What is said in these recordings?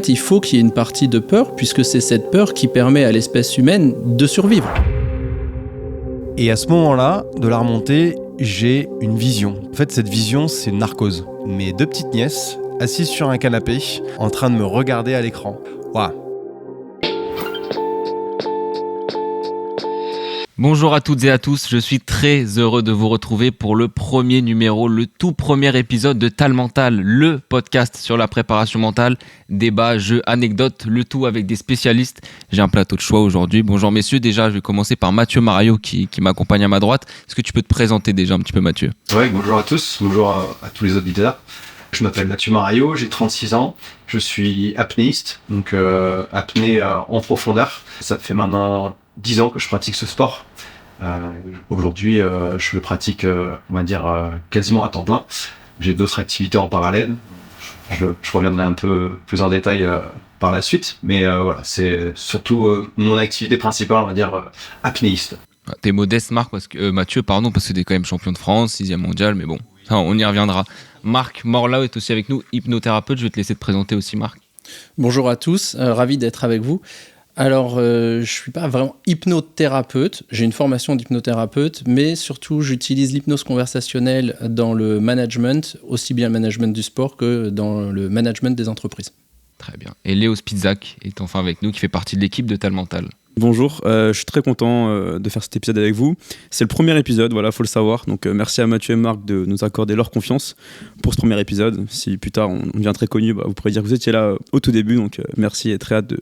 Il faut qu'il y ait une partie de peur, puisque c'est cette peur qui permet à l'espèce humaine de survivre. Et à ce moment-là, de la remontée, j'ai une vision. En fait, cette vision, c'est une narcose. Mes 2 petites nièces, assises sur un canapé, en train de me regarder à l'écran. Waouh! Bonjour à toutes et à tous, je suis très heureux de vous retrouver pour le premier numéro, le tout premier épisode de Tal Mental, le podcast sur la préparation mentale, débats, jeux, anecdotes, le tout avec des spécialistes. J'ai un plateau de choix aujourd'hui. Bonjour messieurs, déjà je vais commencer par Mathieu Marayo qui m'accompagne à ma droite. Est-ce que tu peux te présenter déjà un petit peu Mathieu ? Oui, bonjour à tous, bonjour à tous les auditeurs. Je m'appelle Mathieu Marayo, j'ai 36 ans, je suis apnéiste, donc apnée en profondeur. Ça fait maintenant 10 ans que je pratique ce sport. Aujourd'hui, je le pratique, quasiment à temps plein. J'ai d'autres activités en parallèle. Je reviendrai un peu plus en détail par la suite, mais voilà, c'est surtout mon activité principale, on va dire, apnéiste. T'es modeste Mathieu, parce que t'es quand même champion de France, 6e mondial, mais bon, on y reviendra. Marc Morlao est aussi avec nous, hypnothérapeute. Je vais te laisser te présenter aussi, Marc. Bonjour à tous, ravi d'être avec vous. Alors, je ne suis pas vraiment hypnothérapeute, j'ai une formation d'hypnothérapeute, mais surtout j'utilise l'hypnose conversationnelle dans le management, aussi bien le management du sport que dans le management des entreprises. Très bien. Et Léo Spizak est enfin avec nous, qui fait partie de l'équipe de Tal Mental. Bonjour, je suis très content de faire cet épisode avec vous. C'est le premier épisode, voilà, faut le savoir. Donc merci à Mathieu et Marc de nous accorder leur confiance pour ce premier épisode. Si plus tard on devient très connu, vous pourrez dire que vous étiez là au tout début. Donc merci et très hâte de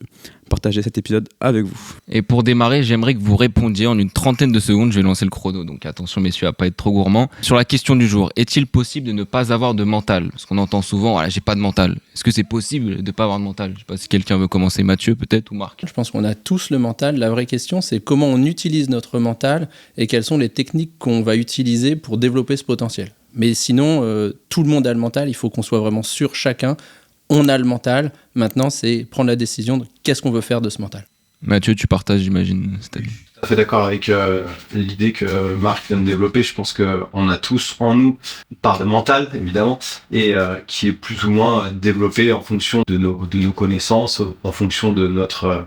partager cet épisode avec vous. Et pour démarrer, j'aimerais que vous répondiez en une trentaine de secondes. Je vais lancer le chrono, donc attention messieurs à pas être trop gourmands. Sur la question du jour, est-il possible de ne pas avoir de mental ? Parce qu'on entend souvent, voilà, j'ai pas de mental. Est-ce que c'est possible de ne pas avoir de mental ? Je sais pas si quelqu'un veut commencer, Mathieu peut-être, ou Marc. Je pense qu'on a tous le mental. La vraie question, c'est comment on utilise notre mental et quelles sont les techniques qu'on va utiliser pour développer ce potentiel. Mais sinon, tout le monde a le mental. Il faut qu'on soit vraiment sûr chacun. On a le mental. Maintenant, c'est prendre la décision de qu'est-ce qu'on veut faire de ce mental. Mathieu, tu partages, j'imagine, cette avis. Je suis tout à fait d'accord avec l'idée que Marc vient de développer. Je pense qu'on a tous en nous une part de mental, évidemment, et qui est plus ou moins développée en fonction de nos connaissances, en fonction de notre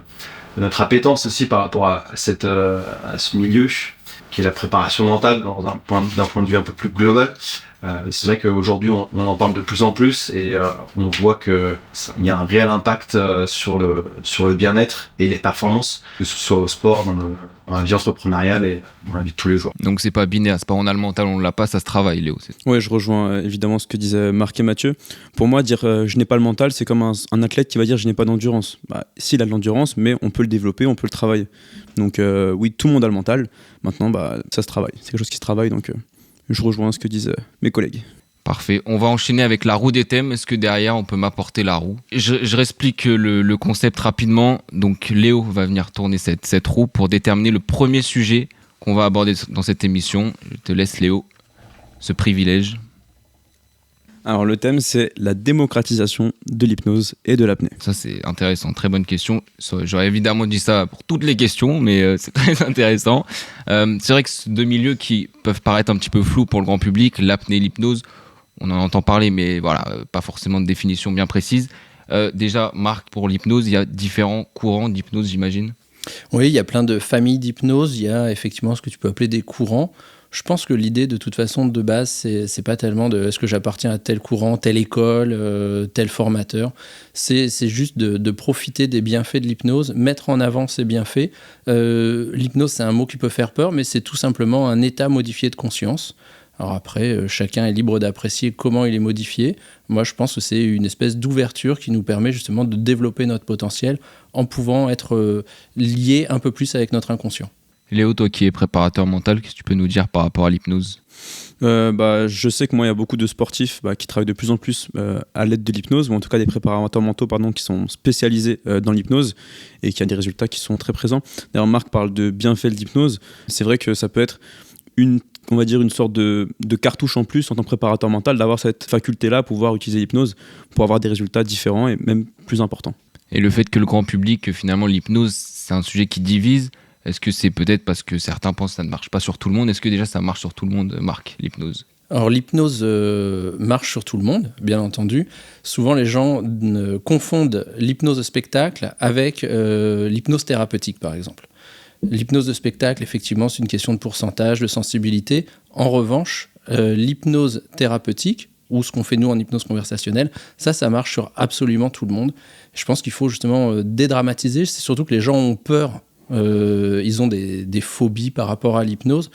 appétence aussi par rapport à ce milieu qui est la préparation mentale d'un point de vue un peu plus global. C'est vrai qu'aujourd'hui on en parle de plus en plus et on voit que il y a un réel impact sur le bien-être et les performances, que ce soit au sport, dans la vie entrepreneuriale et dans la vie de tous les jours. Donc c'est pas binaire, c'est pas on a le mental, on l'a pas, ça se travaille, Léo. Ouais, je rejoins évidemment ce que disaient Marc et Mathieu. Pour moi, dire je n'ai pas le mental, c'est comme un athlète qui va dire je n'ai pas d'endurance. S'il a de l'endurance, mais on peut le développer, on peut le travailler. Donc oui, tout le monde a le mental. Maintenant, ça se travaille. C'est quelque chose qui se travaille, donc je rejoins ce que disent mes collègues. Parfait. On va enchaîner avec la roue des thèmes. Est-ce que derrière, on peut m'apporter la roue ? Je réexplique le concept rapidement. Donc, Léo va venir tourner cette roue pour déterminer le premier sujet qu'on va aborder dans cette émission. Je te laisse, Léo, ce privilège. Alors, le thème, c'est la démocratisation de l'hypnose et de l'apnée. Ça, c'est intéressant. Très bonne question. J'aurais évidemment dit ça pour toutes les questions, mais c'est très intéressant. C'est vrai que c'est deux milieux qui peuvent paraître un petit peu flous pour le grand public. L'apnée et l'hypnose, on en entend parler, mais voilà, pas forcément de définition bien précise. Déjà, Marc, pour l'hypnose, il y a différents courants d'hypnose, j'imagine ? Oui, il y a plein de familles d'hypnose. Il y a effectivement ce que tu peux appeler des courants. Je pense que l'idée, de toute façon, de base, c'est pas tellement de est-ce que j'appartiens à tel courant, telle école, tel formateur. C'est juste de profiter des bienfaits de l'hypnose, mettre en avant ces bienfaits. L'hypnose, c'est un mot qui peut faire peur, mais c'est tout simplement un état modifié de conscience. Alors après, chacun est libre d'apprécier comment il est modifié. Moi, je pense que c'est une espèce d'ouverture qui nous permet justement de développer notre potentiel en pouvant être lié un peu plus avec notre inconscient. Léo, toi qui es préparateur mental, qu'est-ce que tu peux nous dire par rapport à l'hypnose ? Je sais que moi, il y a beaucoup de sportifs qui travaillent de plus en plus à l'aide de l'hypnose, ou en tout cas des préparateurs mentaux qui sont spécialisés dans l'hypnose et qui ont des résultats qui sont très présents. D'ailleurs, Marc parle de bienfaits de l'hypnose. C'est vrai que ça peut être une sorte de cartouche en plus en tant que préparateur mental, d'avoir cette faculté-là, pouvoir utiliser l'hypnose pour avoir des résultats différents et même plus importants. Et le fait que le grand public, finalement, l'hypnose, c'est un sujet qui divise. Est-ce que c'est peut-être parce que certains pensent que ça ne marche pas sur tout le monde ? Est-ce que déjà ça marche sur tout le monde, Marc, l'hypnose ? Alors l'hypnose marche sur tout le monde, bien entendu. Souvent les gens confondent l'hypnose de spectacle avec l'hypnose thérapeutique par exemple. L'hypnose de spectacle, effectivement, c'est une question de pourcentage, de sensibilité. En revanche, l'hypnose thérapeutique, ou ce qu'on fait nous en hypnose conversationnelle, ça marche sur absolument tout le monde. Je pense qu'il faut justement dédramatiser. C'est surtout que les gens ont peur. Ils ont des phobies par rapport à l'hypnose.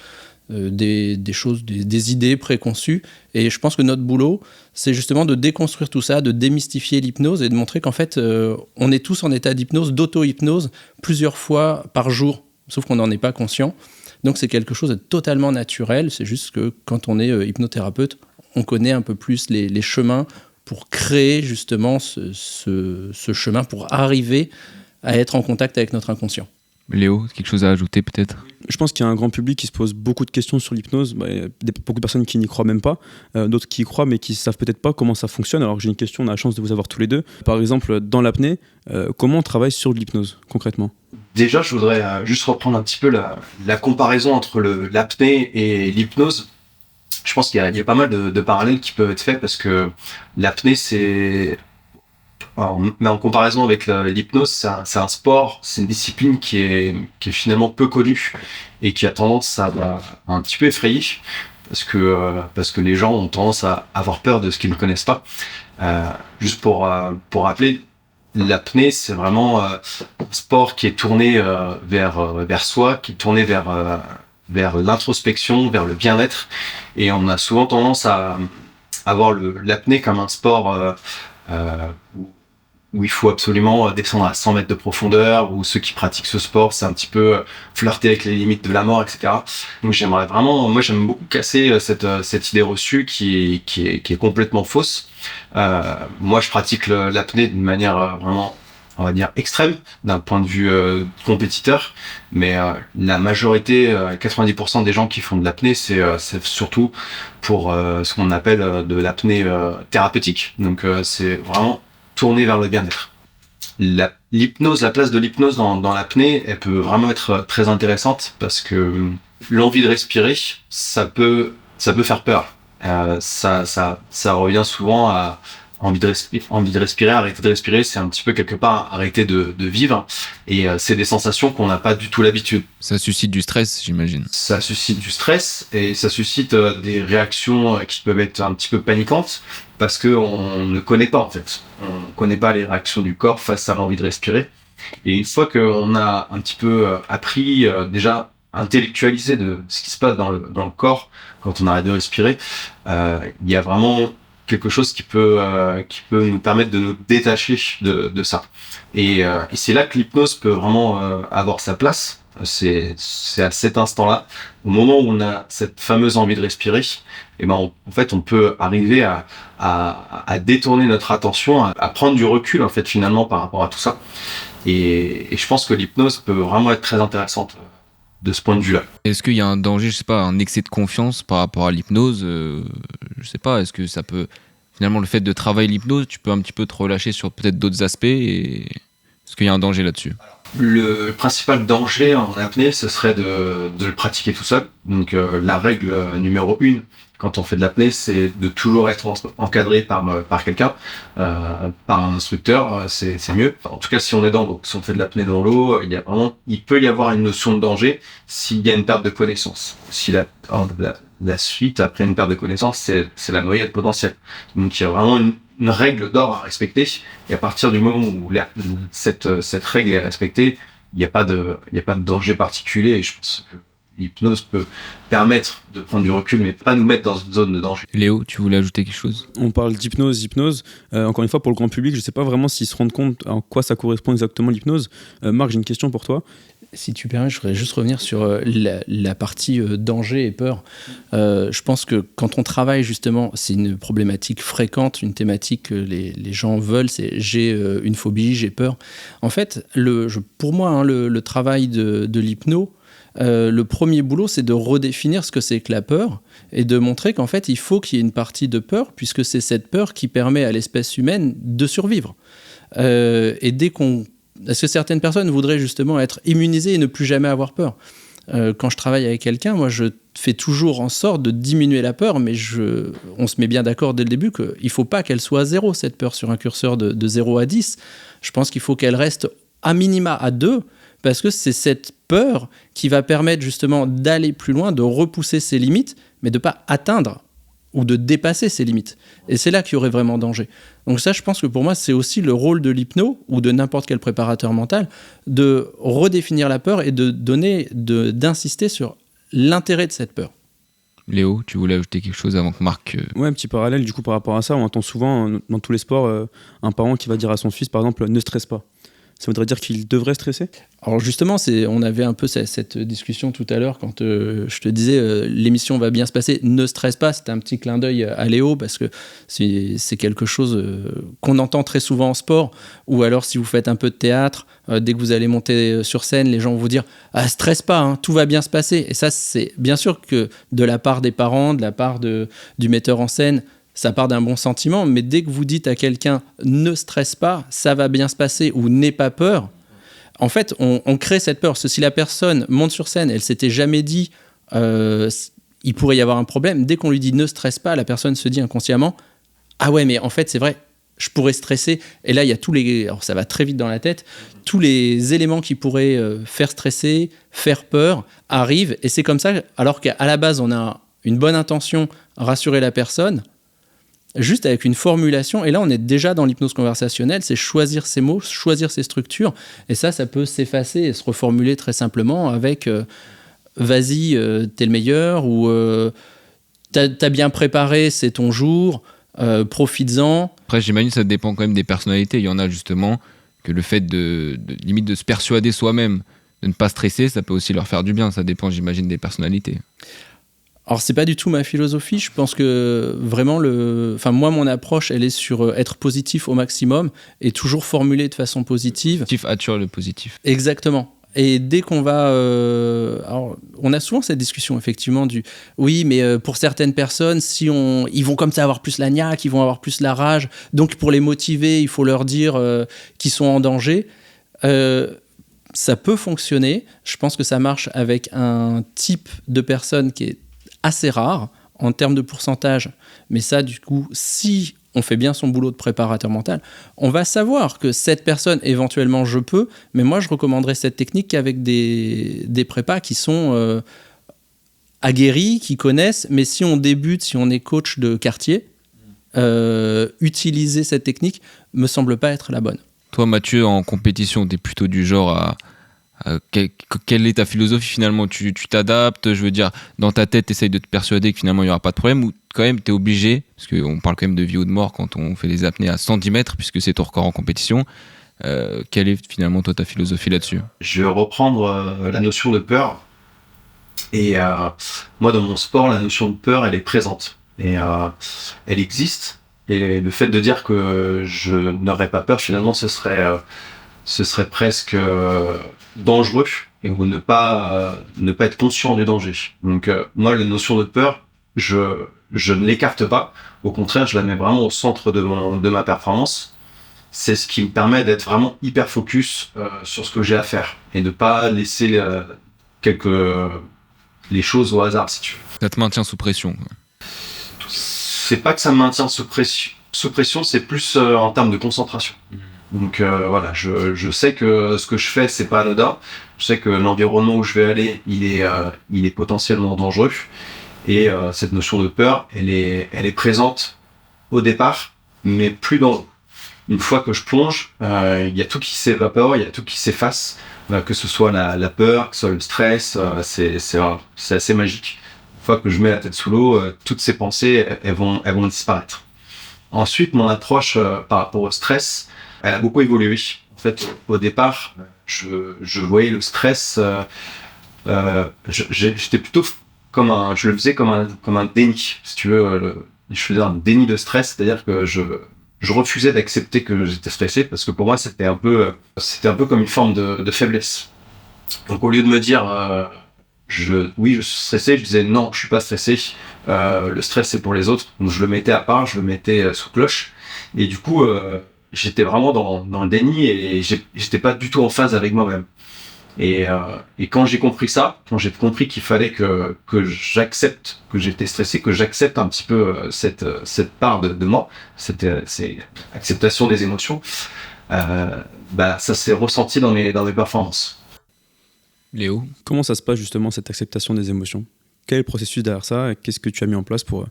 Des choses, des idées préconçues. Et je pense que notre boulot, c'est justement de déconstruire tout ça, de démystifier l'hypnose et de montrer qu'en fait, on est tous en état d'hypnose, d'auto-hypnose, plusieurs fois par jour, sauf qu'on n'en est pas conscient. Donc c'est quelque chose de totalement naturel. C'est juste que quand on est hypnothérapeute, on connaît un peu plus les chemins pour créer justement ce chemin, pour arriver à être en contact avec notre inconscient. Léo, quelque chose à ajouter peut-être ? Je pense qu'il y a un grand public qui se pose beaucoup de questions sur l'hypnose. Il y a beaucoup de personnes qui n'y croient même pas, d'autres qui y croient mais qui ne savent peut-être pas comment ça fonctionne. Alors j'ai une question, on a la chance de vous avoir tous les deux. Par exemple, dans l'apnée, comment on travaille sur l'hypnose concrètement ? Déjà, je voudrais juste reprendre un petit peu la comparaison entre l'apnée et l'hypnose. Je pense qu'il y a pas mal de parallèles qui peuvent être faits parce que l'apnée, mais en comparaison avec l'hypnose, c'est un sport, c'est une discipline qui est finalement peu connue et qui a tendance à un petit peu effrayer parce que les gens ont tendance à avoir peur de ce qu'ils ne connaissent pas. Juste pour rappeler, l'apnée, c'est vraiment un sport qui est tourné vers soi, qui est tourné vers l'introspection, vers le bien-être, et on a souvent tendance à avoir l'apnée comme un sport où il faut absolument descendre à 100 mètres de profondeur, où ceux qui pratiquent ce sport, c'est un petit peu flirter avec les limites de la mort, etc. Donc j'aime beaucoup casser cette idée reçue qui est complètement fausse. Moi, je pratique l'apnée d'une manière vraiment, on va dire, extrême, d'un point de vue compétiteur, mais la majorité, 90% des gens qui font de l'apnée, c'est surtout pour ce qu'on appelle de l'apnée thérapeutique. Donc c'est vraiment tourner vers le bien-être. La place de l'hypnose dans l'apnée, elle peut vraiment être très intéressante parce que l'envie de respirer, ça peut faire peur. Ça revient souvent à envie de respirer, arrêter de respirer, c'est un petit peu quelque part arrêter de vivre. Et c'est des sensations qu'on n'a pas du tout l'habitude. Ça suscite du stress, j'imagine. Ça suscite du stress et ça suscite des réactions qui peuvent être un petit peu paniquantes parce que on ne connaît pas en fait. On ne connaît pas les réactions du corps face à l'envie de respirer. Et une fois qu'on a un petit peu appris, déjà intellectualisé de ce qui se passe dans le corps quand on arrête de respirer, il y a vraiment quelque chose qui peut nous permettre de nous détacher de ça. Et c'est là que l'hypnose peut vraiment avoir sa place. C'est à cet instant-là, au moment où on a cette fameuse envie de respirer, et en fait, on peut arriver à détourner notre attention, à prendre du recul, en fait, finalement, par rapport à tout ça. Et je pense que l'hypnose peut vraiment être très intéressante de ce point de vue-là. Est-ce qu'il y a un danger, je sais pas, un excès de confiance par rapport à l'hypnose je sais pas, est-ce que ça peut... Finalement, le fait de travailler l'hypnose, tu peux un petit peu te relâcher sur peut-être d'autres aspects et... Est-ce qu'il y a un danger là-dessus ? Le principal danger en apnée, ce serait de le pratiquer tout seul. Donc la règle numéro 1, quand on fait de l'apnée, c'est de toujours être encadré par quelqu'un, par un instructeur, c'est mieux. En tout cas, si on est si on fait de l'apnée dans l'eau, il peut y avoir une notion de danger s'il y a une perte de connaissance. Si la suite après une perte de connaissance, c'est la noyade potentielle. Donc il y a vraiment une règle d'or à respecter, et à partir du moment où cette règle est respectée, il n'y a pas de danger particulier, et je pense que l'hypnose peut permettre de prendre du recul, mais pas nous mettre dans une zone de danger. Léo, tu voulais ajouter quelque chose ? On parle d'hypnose. Encore une fois, pour le grand public, je ne sais pas vraiment s'ils se rendent compte en quoi ça correspond exactement l'hypnose. Marc, j'ai une question pour toi. Si tu permets, je voudrais juste revenir sur la partie danger et peur. Je pense que quand on travaille justement, c'est une problématique fréquente, une thématique que les gens veulent, c'est j'ai une phobie, j'ai peur. En fait, pour moi, le travail de l'hypno, le premier boulot, c'est de redéfinir ce que c'est que la peur et de montrer qu'en fait, il faut qu'il y ait une partie de peur, puisque c'est cette peur qui permet à l'espèce humaine de survivre. Et est-ce que certaines personnes voudraient justement être immunisées et ne plus jamais avoir peur ? quand je travaille avec quelqu'un, moi, je fais toujours en sorte de diminuer la peur, mais on se met bien d'accord dès le début qu'il ne faut pas qu'elle soit à 0, cette peur, sur un curseur de 0 à 10. Je pense qu'il faut qu'elle reste à minima à 2, parce que c'est cette peur qui va permettre justement d'aller plus loin, de repousser ses limites, mais de ne pas atteindre ou de dépasser ses limites. Et c'est là qu'il y aurait vraiment danger. Donc ça, je pense que pour moi, c'est aussi le rôle de l'hypno ou de n'importe quel préparateur mental, de redéfinir la peur et d'insister sur l'intérêt de cette peur. Léo, tu voulais ajouter quelque chose avant que Marc... Ouais, un petit parallèle du coup par rapport à ça. On entend souvent dans tous les sports un parent qui va dire à son fils, par exemple, ne stresse pas. Ça voudrait dire qu'il devrait stresser ? Alors justement, on avait un peu cette discussion tout à l'heure quand je te disais l'émission va bien se passer, ne stresse pas, c'était un petit clin d'œil à Léo parce que c'est quelque chose qu'on entend très souvent en sport, ou alors si vous faites un peu de théâtre, dès que vous allez monter sur scène, les gens vont vous dire « Ah, stresse pas, hein, tout va bien se passer ». Et ça, c'est bien sûr que de la part des parents, de la part du metteur en scène, ça part d'un bon sentiment, mais dès que vous dites à quelqu'un « ne stresse pas, ça va bien se passer » ou « n'aie pas peur », en fait, on crée cette peur. Parce que si la personne monte sur scène, elle s'était jamais dit il pourrait y avoir un problème, dès qu'on lui dit « ne stresse pas », la personne se dit inconsciemment « ah ouais, mais en fait, c'est vrai, je pourrais stresser ». Et là, il y a alors ça va très vite dans la tête, tous les éléments qui pourraient faire stresser, faire peur, arrivent. Et c'est comme ça, alors qu'à la base, on a une bonne intention, rassurer la personne, juste avec une formulation, et là on est déjà dans l'hypnose conversationnelle, c'est choisir ses mots, choisir ses structures, et ça peut s'effacer et se reformuler très simplement avec vas-y, t'es le meilleur, ou t'as bien préparé, c'est ton jour, profites-en. Après, j'imagine que ça dépend quand même des personnalités. Il y en a justement que le fait limite de se persuader soi-même de ne pas stresser, ça peut aussi leur faire du bien. Ça dépend, j'imagine, des personnalités. Alors, c'est pas du tout ma philosophie. Je pense que vraiment, moi, mon approche, elle est sur être positif au maximum et toujours formuler de façon positive. Positif attire le positif. Exactement. Et dès qu'on va... alors, on a souvent cette discussion, effectivement, oui, mais pour certaines personnes, ils vont comme ça avoir plus la niaque, ils vont avoir plus la rage. Donc, pour les motiver, il faut leur dire qu'ils sont en danger. Ça peut fonctionner. Je pense que ça marche avec un type de personne qui est assez rare en termes de pourcentage, mais ça, du coup, si on fait bien son boulot de préparateur mental, on va savoir que cette personne, éventuellement, je peux, mais moi, je recommanderais cette technique qu'avec des prépas qui sont aguerris, qui connaissent, mais si on débute, si on est coach de quartier, utiliser cette technique me semble pas être la bonne. Toi, Mathieu, en compétition, t'es plutôt du genre à quelle est ta philosophie finalement ? Tu t'adaptes, je veux dire, dans ta tête, t'essayes de te persuader que finalement il n'y aura pas de problème, ou quand même t'es obligé, parce qu'on parle quand même de vie ou de mort quand on fait des apnées à 110 mètres, puisque c'est ton record en compétition. Quelle est finalement toi ta philosophie là-dessus ? Je vais reprendre la notion de peur. Et moi, dans mon sport, la notion de peur, elle est présente. Et elle existe. Et le fait de dire que je n'aurais pas peur, finalement, ce serait presque dangereux, et ne pas être conscient du danger. Donc moi, la notion de peur, je ne l'écarte pas. Au contraire, je la mets vraiment au centre de ma performance. C'est ce qui me permet d'être vraiment hyper focus sur ce que j'ai à faire et de pas laisser les choses au hasard, si tu veux. Ça te maintient sous pression. C'est pas que ça me maintient sous pression, c'est plus en termes de concentration. Donc voilà, je sais que ce que je fais, c'est pas anodin. Je sais que l'environnement où je vais aller, il est potentiellement dangereux. Et cette notion de peur, elle est présente au départ, mais plus dans l'eau. Une fois que je plonge, il y a tout qui s'évapore, il y a tout qui s'efface, que ce soit la peur, que ce soit le stress, c'est assez magique. Une fois que je mets la tête sous l'eau, toutes ces pensées, elles vont disparaître. Ensuite, mon approche par rapport au stress, elle a beaucoup évolué. En fait, au départ, je voyais le stress, j'étais plutôt je le faisais comme un déni, si tu veux. Je faisais un déni de stress, c'est-à-dire que je refusais d'accepter que j'étais stressé, parce que pour moi, c'était un peu comme une forme de faiblesse. Donc, au lieu de me dire, je suis stressé, je disais non, je suis pas stressé. Le stress, c'est pour les autres. Donc, je le mettais à part, je le mettais sous cloche. Et du coup, j'étais vraiment dans le déni et j'étais pas du tout en phase avec moi-même. Et quand j'ai compris ça, quand j'ai compris qu'il fallait que j'accepte que j'étais stressé, que j'accepte un petit peu cette part de moi, c'est acceptation des émotions, ça s'est ressenti dans mes performances. Léo? Comment ça se passe justement cette acceptation des émotions? Quel est le processus derrière ça et qu'est-ce que tu as mis en place pour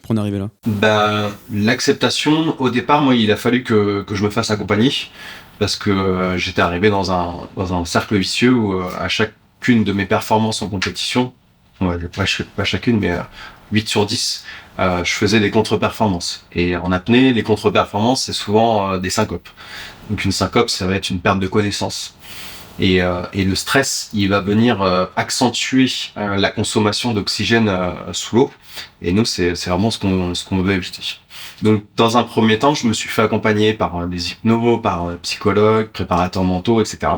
en arriver là? L'acceptation, au départ, moi, il a fallu que je me fasse accompagner parce que j'étais arrivé dans un cercle vicieux où à chacune de mes performances en compétition, pas chacune, mais 8 sur 10, je faisais des contre-performances. Et en apnée, les contre-performances, c'est souvent des syncopes. Donc une syncope, ça va être une perte de connaissance. Et le stress, il va venir accentuer la consommation d'oxygène sous l'eau. Et nous, c'est vraiment ce qu'on veut éviter. Donc, dans un premier temps, je me suis fait accompagner par des hypnos, par psychologues, préparateurs mentaux, etc.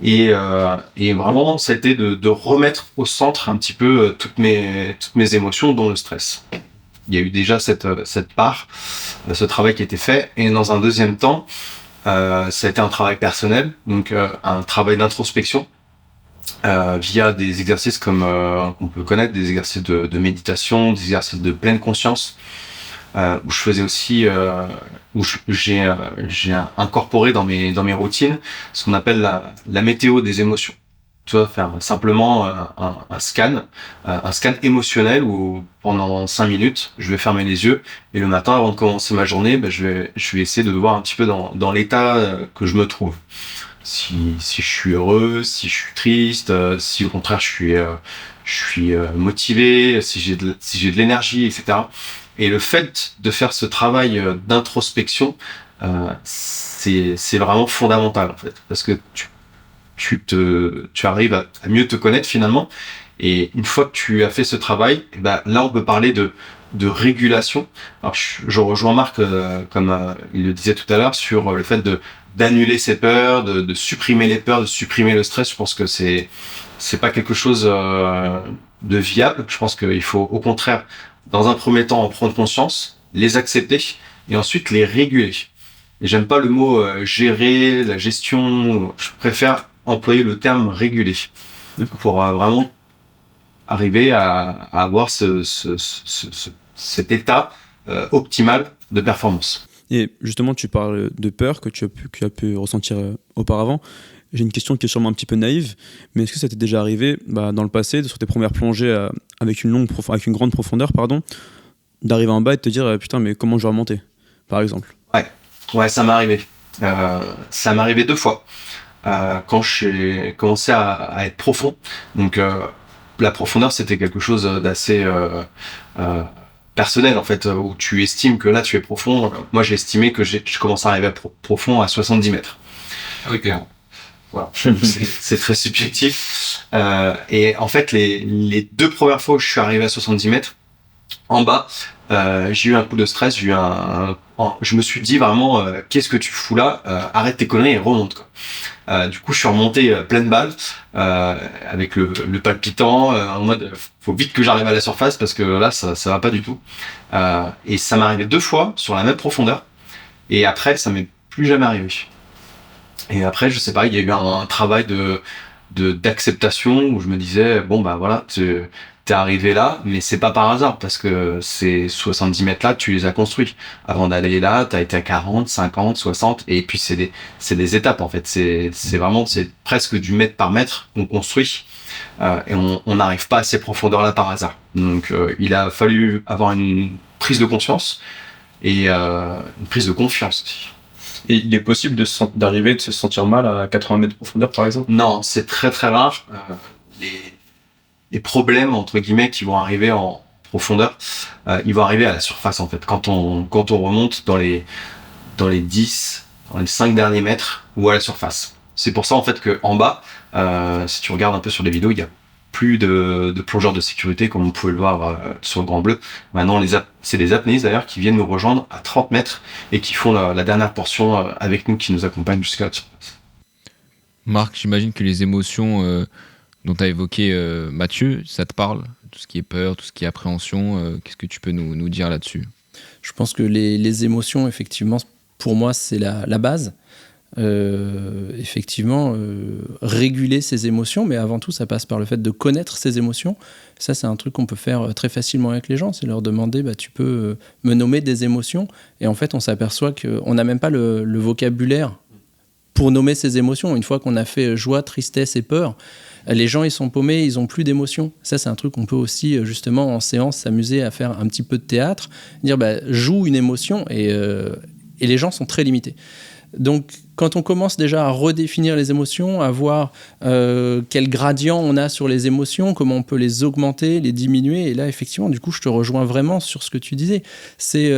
Et vraiment, ça a été de remettre au centre un petit peu toutes mes émotions, dont le stress. Il y a eu déjà cette part, ce travail qui a été fait. Et dans un deuxième temps, ça a été un travail personnel, donc un travail d'introspection via des exercices comme on peut connaître, des exercices de méditation, des exercices de pleine conscience, où je faisais aussi, j'ai incorporé dans mes routines ce qu'on appelle la météo des émotions. Tu vois, faire simplement un scan émotionnel où pendant 5 minutes, je vais fermer les yeux et le matin, avant de commencer ma journée, je vais essayer de voir un petit peu dans l'état que je me trouve. Si je suis heureux, si je suis triste, si au contraire je suis motivé, si j'ai de l'énergie, etc. Et le fait de faire ce travail d'introspection, c'est vraiment fondamental en fait, parce que tu arrives à mieux te connaître finalement. Et une fois que tu as fait ce travail, là on peut parler de régulation. Alors je rejoins Marc, comme il le disait tout à l'heure, sur le fait d'annuler ses peurs, de supprimer les peurs, de supprimer le stress. Je pense que c'est pas quelque chose de viable. Je pense qu'il faut au contraire, dans un premier temps, en prendre conscience, les accepter et ensuite les réguler. Et j'aime pas le mot gérer, la gestion. Je préfère employer le terme réguler pour vraiment arriver à avoir cet état optimal de performance. Et justement, tu parles de peur que tu as pu ressentir auparavant. J'ai une question qui est sûrement un petit peu naïve, mais est-ce que ça t'est déjà arrivé dans le passé, sur tes premières plongées avec une grande profondeur, d'arriver en bas et de te dire putain, mais comment je vais remonter, par exemple? Ouais, ça m'est arrivé. Ça m'est arrivé 2 fois. Quand j'ai commencé à être profond. Donc la profondeur, c'était quelque chose d'assez personnel en fait, où tu estimes que là tu es profond. Moi j'ai estimé que je commence à arriver à profond à 70 mètres. Ah oui, clairement. Voilà. C'est très subjectif. Et en fait, les 2 premières fois où je suis arrivé à 70 mètres, en bas, j'ai eu un coup de stress, je me suis dit vraiment, qu'est-ce que tu fous là? Arrête tes conneries et remonte, quoi. Du coup, je suis remonté pleine balle, avec le palpitant, en mode, faut vite que j'arrive à la surface parce que là, ça va pas du tout. Et ça m'est arrivé 2 fois sur la même profondeur. Et après, ça m'est plus jamais arrivé. Et après, je sais pas, il y a eu un travail d'acceptation où je me disais, bon, voilà, t'es arrivé là, mais c'est pas par hasard, parce que ces 70 mètres là, tu les as construits. Avant d'aller là, t'as été à 40, 50, 60, et puis c'est des étapes, en fait. C'est presque du mètre par mètre qu'on construit, et on n'arrive pas à ces profondeurs là par hasard. Donc, il a fallu avoir une prise de conscience, et une prise de confiance aussi. Et il est possible d'arriver de se sentir mal à 80 mètres de profondeur, par exemple? Non, c'est très très rare. Les problèmes, entre guillemets, qui vont arriver en profondeur, ils vont arriver à la surface, en fait. Quand on remonte dans les 10, dans les 5 derniers mètres, ou à la surface. C'est pour ça, en fait, qu'en bas, si tu regardes un peu sur les vidéos, il y a plus de plongeurs de sécurité comme on pouvait le voir sur le Grand Bleu. Maintenant, c'est des apnéistes d'ailleurs qui viennent nous rejoindre à 30 mètres et qui font la dernière portion avec nous, qui nous accompagnent jusqu'à la surface. Marc, j'imagine que les émotions dont tu as évoqué Mathieu, ça te parle? Tout ce qui est peur, tout ce qui est appréhension, qu'est-ce que tu peux nous dire là-dessus? Je pense que les émotions, effectivement, pour moi, c'est la base. effectivement réguler ses émotions, mais avant tout ça passe par le fait de connaître ses émotions. Ça c'est un truc qu'on peut faire très facilement avec les gens, c'est leur demander tu peux me nommer des émotions, et en fait on s'aperçoit qu'on n'a même pas le vocabulaire pour nommer ses émotions. Une fois qu'on a fait joie, tristesse et peur, les gens ils sont paumés, ils n'ont plus d'émotions. Ça c'est un truc qu'on peut aussi justement en séance s'amuser à faire un petit peu de théâtre, dire joue une émotion, et les gens sont très limités. Donc, quand on commence déjà à redéfinir les émotions, à voir quel gradient on a sur les émotions, comment on peut les augmenter, les diminuer, et là, effectivement, du coup, je te rejoins vraiment sur ce que tu disais. C'est,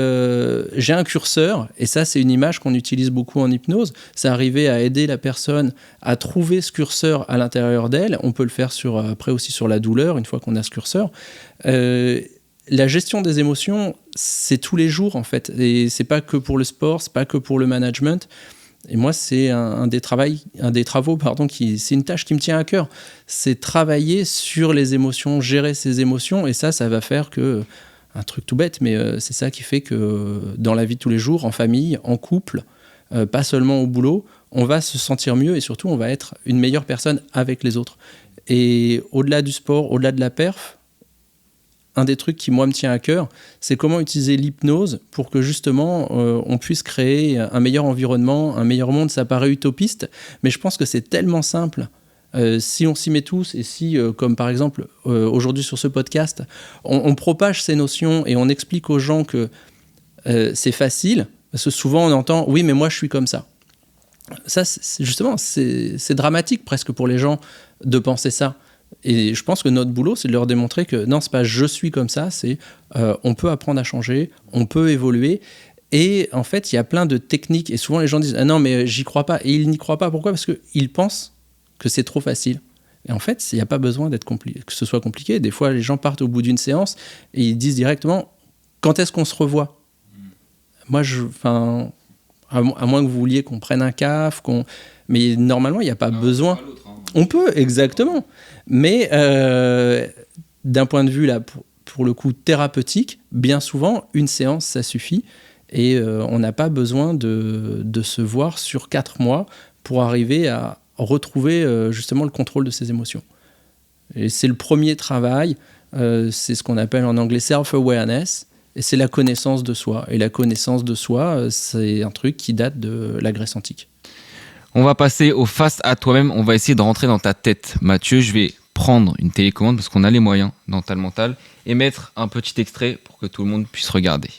j'ai un curseur, et ça, c'est une image qu'on utilise beaucoup en hypnose. C'est arriver à aider la personne à trouver ce curseur à l'intérieur d'elle. On peut le faire après aussi sur la douleur, une fois qu'on a ce curseur. La gestion des émotions, c'est tous les jours en fait, et c'est pas que pour le sport, c'est pas que pour le management. Et moi, c'est un des travaux, c'est une tâche qui me tient à cœur. C'est travailler sur les émotions, gérer ses émotions, et ça va faire que, un truc tout bête, mais c'est ça qui fait que dans la vie de tous les jours, en famille, en couple, pas seulement au boulot, on va se sentir mieux, et surtout, on va être une meilleure personne avec les autres. Et au-delà du sport, au-delà de la perf, un des trucs qui, moi, me tient à cœur, c'est comment utiliser l'hypnose pour que, justement, on puisse créer un meilleur environnement, un meilleur monde. Ça paraît utopiste, mais je pense que c'est tellement simple. Si on s'y met tous, et si, comme par exemple, aujourd'hui sur ce podcast, on propage ces notions et on explique aux gens que c'est facile, parce que souvent on entend « oui, mais moi, je suis comme ça ». Ça, c'est dramatique presque pour les gens de penser ça. Et je pense que notre boulot, c'est de leur démontrer que non, c'est pas je suis comme ça, c'est on peut apprendre à changer, on peut évoluer. Et en fait, il y a plein de techniques. Et souvent, les gens disent ah non, mais j'y crois pas. Et ils n'y croient pas. Pourquoi ? Parce qu'ils pensent que c'est trop facile. Et en fait, il n'y a pas besoin que ce soit compliqué. Des fois, les gens partent au bout d'une séance et ils disent directement quand est-ce qu'on se revoit ? Moi, à moins que vous vouliez qu'on prenne un CAF, mais normalement, il n'y a pas besoin. On peut, exactement. Mais d'un point de vue, là, pour le coup, thérapeutique, bien souvent, une séance, ça suffit. Et on n'a pas besoin de se voir sur 4 mois pour arriver à retrouver justement le contrôle de ses émotions. Et c'est le premier travail. C'est ce qu'on appelle en anglais self-awareness. Et c'est la connaissance de soi. Et la connaissance de soi, c'est un truc qui date de la Grèce antique. On va passer au face à toi-même. On va essayer de rentrer dans ta tête. Mathieu, je vais prendre une télécommande parce qu'on a les moyens dans Talmental et mettre un petit extrait pour que tout le monde puisse regarder.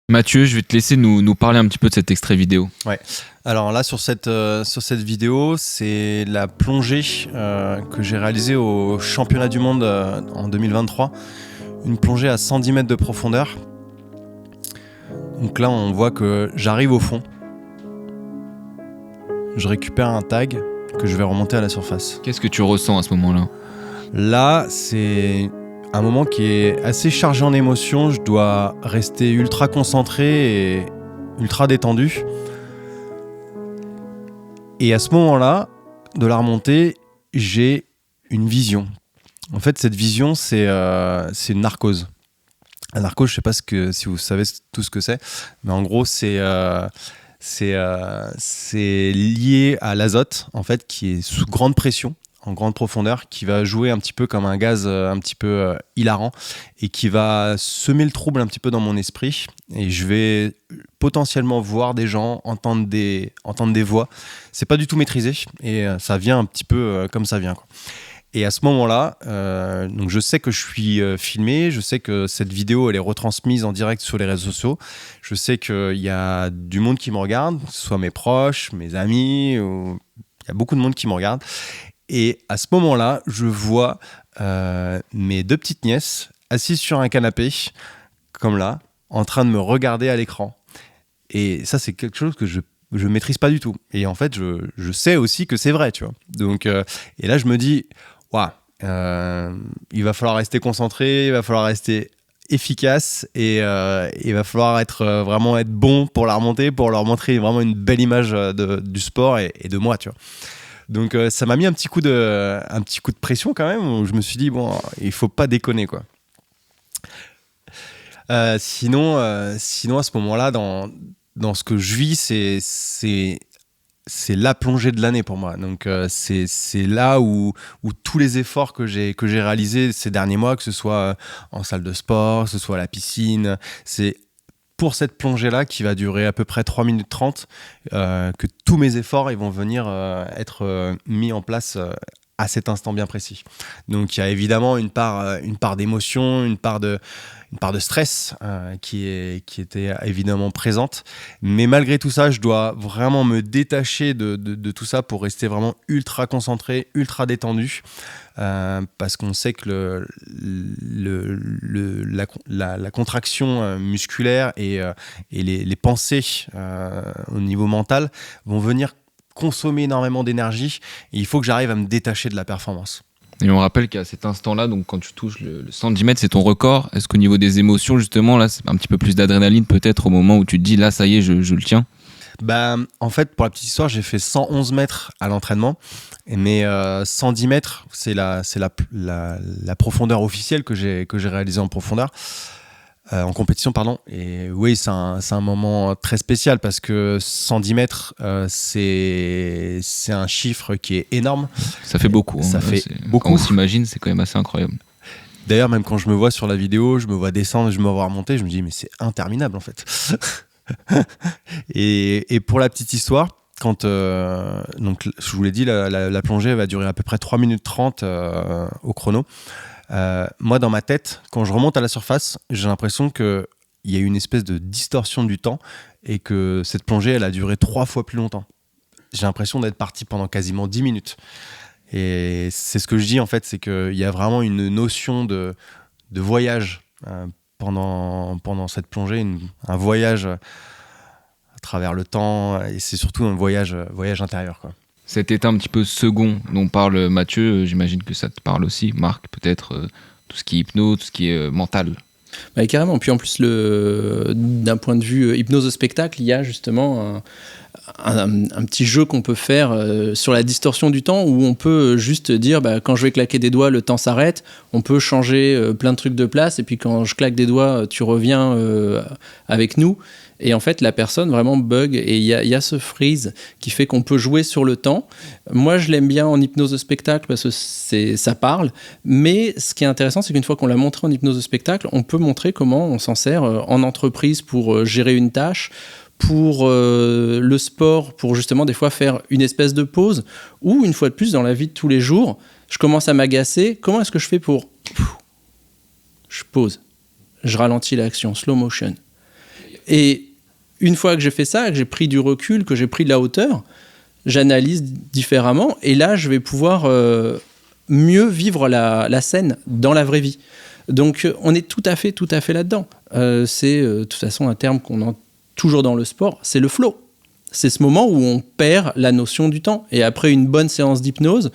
Mathieu, je vais te laisser nous parler un petit peu de cet extrait vidéo. Ouais. Alors là, sur cette vidéo, c'est la plongée que j'ai réalisée au championnat du monde en 2023. Une plongée à 110 mètres de profondeur. Donc là, on voit que j'arrive au fond. Je récupère un tag que je vais remonter à la surface. Qu'est-ce que tu ressens à ce moment-là ? Là, c'est un moment qui est assez chargé en émotions. Je dois rester ultra concentré et ultra détendu. Et à ce moment-là, de la remontée, j'ai une vision. En fait, cette vision, c'est une narcose. La narcose, je ne sais pas si vous savez tout ce que c'est, mais en gros, c'est lié à l'azote, en fait, qui est sous grande pression, en grande profondeur, qui va jouer un petit peu comme un gaz un petit peu hilarant et qui va semer le trouble un petit peu dans mon esprit. Et je vais potentiellement voir des gens, entendre des voix. C'est pas du tout maîtrisé et ça vient un petit peu comme ça vient, quoi. Et à ce moment-là, donc je sais que je suis filmé, je sais que cette vidéo elle est retransmise en direct sur les réseaux sociaux, je sais qu'il y a du monde qui me regarde, que ce soit mes proches, mes amis, il y a beaucoup de monde qui me regarde. Et à ce moment-là, je vois mes 2 petites nièces assises sur un canapé, comme là, en train de me regarder à l'écran. Et ça, c'est quelque chose que je maîtrise pas du tout. Et en fait, je sais aussi que c'est vrai, tu vois. Donc, et là, je me dis, waouh, il va falloir rester concentré, il va falloir rester efficace et il va falloir vraiment être bon pour la remonter, pour leur montrer vraiment une belle image du sport et de moi, tu vois. Donc, ça m'a mis un petit coup de pression quand même, où je me suis dit, bon, il faut pas déconner, quoi. Sinon, à ce moment-là, dans ce que je vis, c'est la plongée de l'année pour moi. Donc c'est là où tous les efforts que j'ai réalisés ces derniers mois, que ce soit en salle de sport, que ce soit à la piscine, c'est pour cette plongée-là qui va durer à peu près 3 minutes 30 que tous mes efforts ils vont venir être mis en place à cet instant bien précis. Donc il y a évidemment une part d'émotion, une part de stress qui était évidemment présente. Mais malgré tout ça, je dois vraiment me détacher de tout ça pour rester vraiment ultra concentré, ultra détendu. Parce qu'on sait que la contraction musculaire et les pensées au niveau mental vont venir consommer énormément d'énergie et il faut que j'arrive à me détacher de la performance. Et on rappelle qu'à cet instant-là, donc quand tu touches le 110 mètres, c'est ton record. Est-ce qu'au niveau des émotions, justement, là, c'est un petit peu plus d'adrénaline peut-être au moment où tu te dis là, ça y est, je le tiens? En fait, pour la petite histoire, j'ai fait 111 mètres à l'entraînement, mais 110 mètres, c'est la profondeur officielle que j'ai réalisée en profondeur. En compétition, pardon. Et oui, c'est un moment très spécial parce que 110 mètres, c'est un chiffre qui est énorme. Ça fait beaucoup. Ça fait beaucoup. Quand on s'imagine, c'est quand même assez incroyable. D'ailleurs, même quand je me vois sur la vidéo, je me vois descendre, je me vois remonter, je me dis mais c'est interminable en fait. et pour la petite histoire, quand donc je vous l'ai dit, la plongée va durer à peu près 3 minutes 30 au chrono. Moi, dans ma tête, quand je remonte à la surface, j'ai l'impression qu'il y a une espèce de distorsion du temps et que cette plongée, elle a duré 3 fois plus longtemps. J'ai l'impression d'être parti pendant quasiment 10 minutes. Et c'est ce que je dis, en fait, c'est qu'il y a vraiment une notion de voyage pendant cette plongée, un voyage à travers le temps, et c'est surtout un voyage intérieur, quoi. Cet état un petit peu second dont parle Mathieu, j'imagine que ça te parle aussi, Marc, peut-être tout ce qui est hypnose, tout ce qui est mental. Bah, carrément. Puis en plus, d'un point de vue hypnose au spectacle, il y a justement un petit jeu qu'on peut faire sur la distorsion du temps où on peut juste dire quand je vais claquer des doigts, le temps s'arrête. On peut changer plein de trucs de place et puis quand je claque des doigts, tu reviens avec nous. Et en fait, la personne vraiment bug et il y a ce freeze qui fait qu'on peut jouer sur le temps. Moi, je l'aime bien en hypnose de spectacle parce que ça parle. Mais ce qui est intéressant, c'est qu'une fois qu'on l'a montré en hypnose de spectacle, on peut montrer comment on s'en sert en entreprise pour gérer une tâche, pour le sport, pour justement des fois faire une espèce de pause, ou une fois de plus dans la vie de tous les jours, je commence à m'agacer. Comment est-ce que je fais pour... Je pose, je ralentis l'action, slow motion. Et une fois que j'ai fait ça, que j'ai pris du recul, que j'ai pris de la hauteur, j'analyse différemment et là, je vais pouvoir mieux vivre la scène dans la vraie vie. Donc, on est tout à fait là-dedans. C'est de toute façon un terme qu'on a toujours dans le sport, c'est le flow. C'est ce moment où on perd la notion du temps. Et après une bonne séance d'hypnose,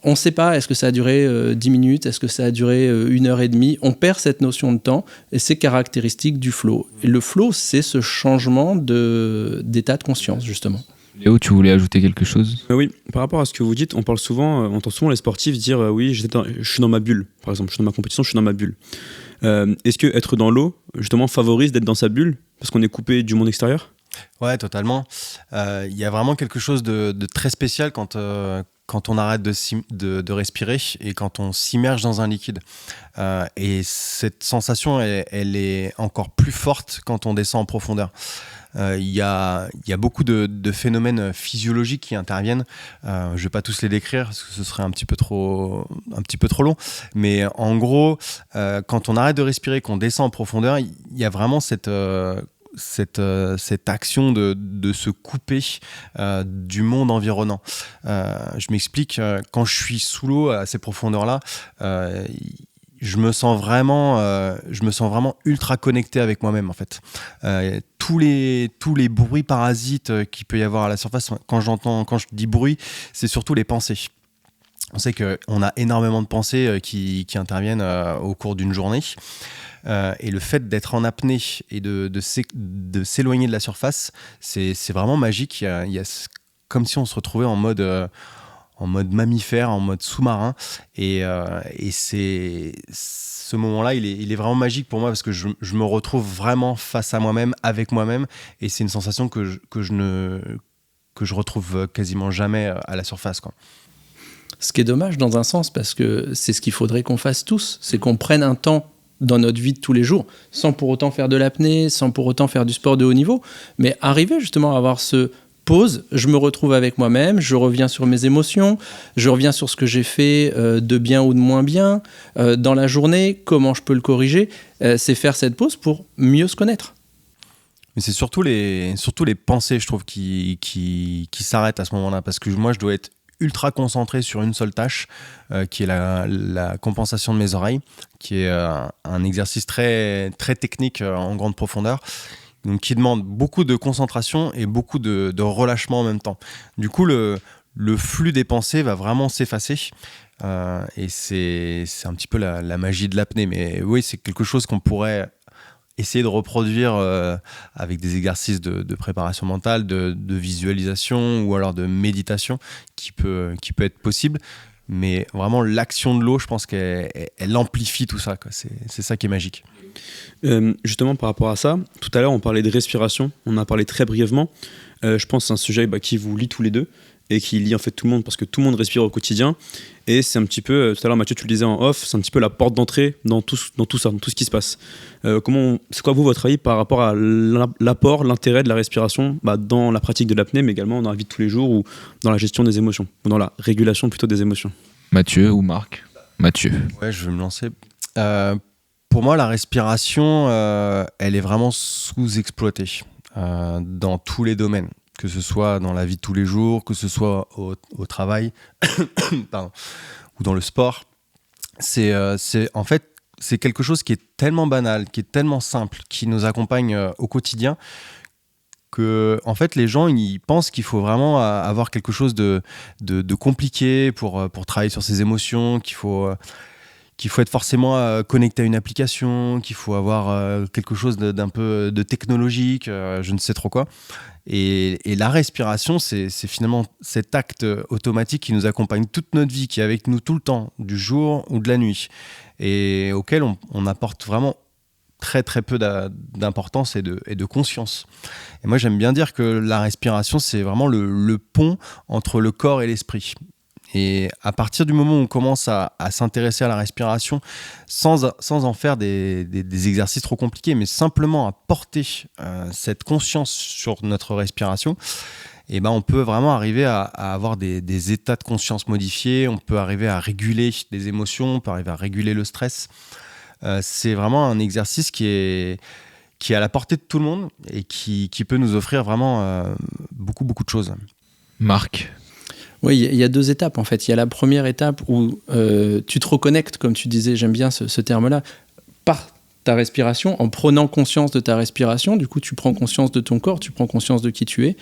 on ne sait pas, est-ce que ça a duré 10 minutes, est-ce que ça a duré 1h30. On perd cette notion de temps et c'est caractéristique du flow. Et le flow, c'est ce changement d'état de conscience, justement. Léo, tu voulais ajouter quelque chose ? Oui, par rapport à ce que vous dites, on entend souvent les sportifs dire oui, je suis dans ma bulle. Par exemple, je suis dans ma compétition, je suis dans ma bulle. Est-ce que être dans l'eau, justement, favorise d'être dans sa bulle parce qu'on est coupé du monde extérieur ? Ouais, totalement. Il y a vraiment quelque chose de très spécial quand on arrête de respirer et quand on s'immerge dans un liquide. Et cette sensation, elle est encore plus forte quand on descend en profondeur. Il y a beaucoup de phénomènes physiologiques qui interviennent. Je ne vais pas tous les décrire parce que ce serait un petit peu trop long. Mais en gros, quand on arrête de respirer, qu'on descend en profondeur, il y a vraiment cette action de se couper du monde environnant. Je m'explique, quand je suis sous l'eau à ces profondeurs-là, je me sens vraiment ultra connecté avec moi-même en fait. Tous les bruits parasites qu'il peut y avoir à la surface, quand je dis bruit, c'est surtout les pensées. On sait qu'on a énormément de pensées qui interviennent au cours d'une journée. Et le fait d'être en apnée et de s'éloigner de la surface, c'est vraiment magique. Il y a comme si on se retrouvait en mode mode mammifère, en mode sous-marin. Et ce moment-là, il est vraiment magique pour moi parce que je me retrouve vraiment face à moi-même, avec moi-même. Et c'est une sensation que je retrouve quasiment jamais à la surface, quoi. Ce qui est dommage dans un sens, parce que c'est ce qu'il faudrait qu'on fasse tous, c'est qu'on prenne un temps dans notre vie de tous les jours, sans pour autant faire de l'apnée, sans pour autant faire du sport de haut niveau, mais arriver justement à avoir ce pause, je me retrouve avec moi-même, je reviens sur mes émotions, je reviens sur ce que j'ai fait de bien ou de moins bien dans la journée, comment je peux le corriger, c'est faire cette pause pour mieux se connaître. Mais c'est surtout les pensées, je trouve, qui s'arrêtent à ce moment-là, parce que moi, je dois être ultra concentré sur une seule tâche, qui est la compensation de mes oreilles, qui est un exercice très, très technique en grande profondeur, donc qui demande beaucoup de concentration et beaucoup de relâchement en même temps. Du coup, le flux des pensées va vraiment s'effacer, et c'est un petit peu la magie de l'apnée. Mais oui, c'est quelque chose qu'on pourrait essayer de reproduire avec des exercices de préparation mentale, de visualisation ou alors de méditation qui peut être possible. Mais vraiment, l'action de l'eau, je pense qu'elle amplifie tout ça, quoi. C'est ça qui est magique. Justement, par rapport à ça, tout à l'heure, on parlait de respiration. On a parlé très brièvement. Je pense que c'est un sujet qui vous lie tous les deux et qui lie en fait tout le monde, parce que tout le monde respire au quotidien. Et c'est un petit peu, tout à l'heure Mathieu, tu le disais en off, c'est un petit peu la porte d'entrée dans tout ça, dans tout ce qui se passe. C'est quoi votre avis par rapport à l'apport, l'intérêt de la respiration dans la pratique de l'apnée, mais également dans la vie de tous les jours ou dans la gestion des émotions, ou dans la régulation plutôt des émotions? Mathieu ou Marc? Mathieu. Ouais, je vais me lancer. Pour moi, la respiration, elle est vraiment sous-exploitée dans tous les domaines, que ce soit dans la vie de tous les jours, que ce soit au travail pardon, ou dans le sport. En fait, c'est quelque chose qui est tellement banal, qui est tellement simple, qui nous accompagne au quotidien, que en fait, les gens ils pensent qu'il faut vraiment avoir quelque chose de compliqué pour travailler sur ses émotions, qu'il faut être forcément connecté à une application, qu'il faut avoir quelque chose d'un peu de technologique, je ne sais trop quoi. Et la respiration, c'est finalement cet acte automatique qui nous accompagne toute notre vie, qui est avec nous tout le temps, du jour ou de la nuit, et auquel on apporte vraiment très très peu d'importance et de conscience. Et moi, j'aime bien dire que la respiration, c'est vraiment le pont entre le corps et l'esprit. Et à partir du moment où on commence à s'intéresser à la respiration sans en faire des exercices trop compliqués, mais simplement à porter cette conscience sur notre respiration, et on peut vraiment arriver à avoir des états de conscience modifiés, on peut arriver à réguler des émotions, on peut arriver à réguler le stress. C'est vraiment un exercice qui est à la portée de tout le monde et qui peut nous offrir vraiment beaucoup, beaucoup de choses. Marc? Oui, il y a deux étapes en fait. Il y a la première étape où tu te reconnectes, comme tu disais, j'aime bien ce terme-là, par ta respiration, en prenant conscience de ta respiration. Du coup, tu prends conscience de ton corps, tu prends conscience de qui tu es.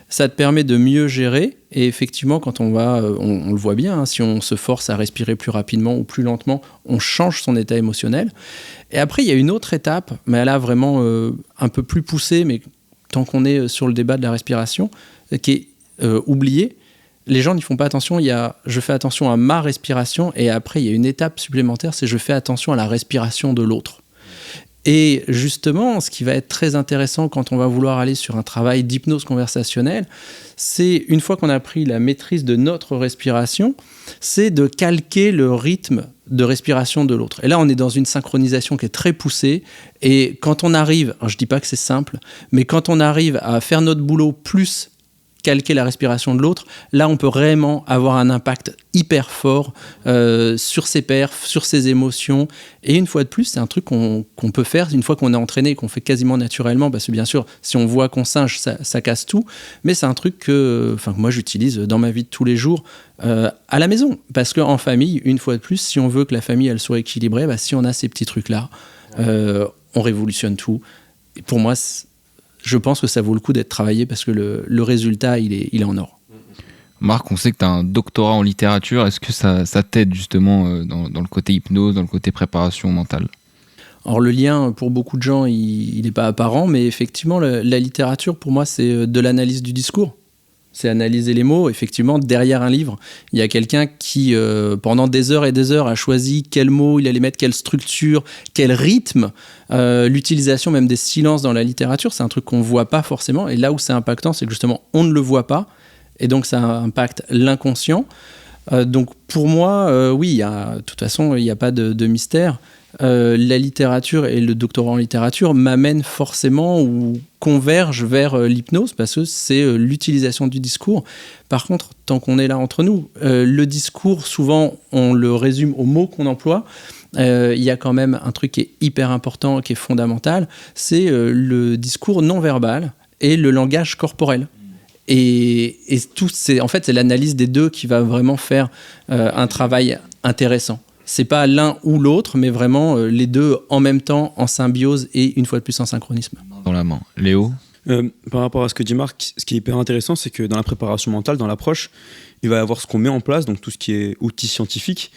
Ça te permet de mieux gérer. Et effectivement, quand on le voit bien, si on se force à respirer plus rapidement ou plus lentement, on change son état émotionnel. Et après, il y a une autre étape, mais là vraiment un peu plus poussée, mais tant qu'on est sur le débat de la respiration, qui est oubliée. Les gens n'y font pas attention. Je fais attention à ma respiration, et après il y a une étape supplémentaire, c'est je fais attention à la respiration de l'autre. Et justement, ce qui va être très intéressant quand on va vouloir aller sur un travail d'hypnose conversationnelle, c'est une fois qu'on a pris la maîtrise de notre respiration, c'est de calquer le rythme de respiration de l'autre. Et là, on est dans une synchronisation qui est très poussée. Et quand on arrive, alors je dis pas que c'est simple, mais quand on arrive à faire notre boulot plus calquer la respiration de l'autre, là on peut vraiment avoir un impact hyper fort sur ses perfs, sur ses émotions. Et une fois de plus, c'est un truc qu'on peut faire une fois qu'on est entraîné, qu'on fait quasiment naturellement, parce que bien sûr, si on voit qu'on singe, ça casse tout, mais c'est un truc que moi j'utilise dans ma vie de tous les jours à la maison, parce qu'en famille, une fois de plus, si on veut que la famille elle soit équilibrée, si on a ces petits trucs-là, on révolutionne tout. Et pour moi, je pense que ça vaut le coup d'être travaillé parce que le résultat, il est en or. Marc, on sait que tu as un doctorat en littérature. Est-ce que ça t'aide justement dans le côté hypnose, dans le côté préparation mentale? Alors le lien, pour beaucoup de gens, il n'est pas apparent, mais effectivement, la littérature, pour moi, c'est de l'analyse du discours. c'est analyser les mots. Effectivement, derrière un livre, il y a quelqu'un qui, pendant des heures et des heures, a choisi quels mots il allait mettre, quelle structure, quel rythme. L'utilisation même des silences dans la littérature, c'est un truc qu'on ne voit pas forcément. Et là où c'est impactant, c'est que justement, on ne le voit pas. Et donc, ça impacte l'inconscient. Donc, pour moi, oui, de toute façon, il n'y a pas de mystère. La littérature et le doctorat en littérature m'amènent forcément ou convergent vers l'hypnose parce que c'est l'utilisation du discours. Par contre, tant qu'on est là entre nous, le discours, souvent, on le résume aux mots qu'on emploie. Il y a quand même un truc qui est hyper important, qui est fondamental, c'est le discours non verbal et le langage corporel. Et tout, en fait, c'est l'analyse des deux qui va vraiment faire un travail intéressant. C'est pas l'un ou l'autre, mais vraiment les deux en même temps, en symbiose et une fois de plus en synchronisme. Dans la main. Léo ? Par rapport à ce que dit Marc, ce qui est hyper intéressant, c'est que dans la préparation mentale, dans l'approche, il va y avoir ce qu'on met en place, donc tout ce qui est outils scientifiques,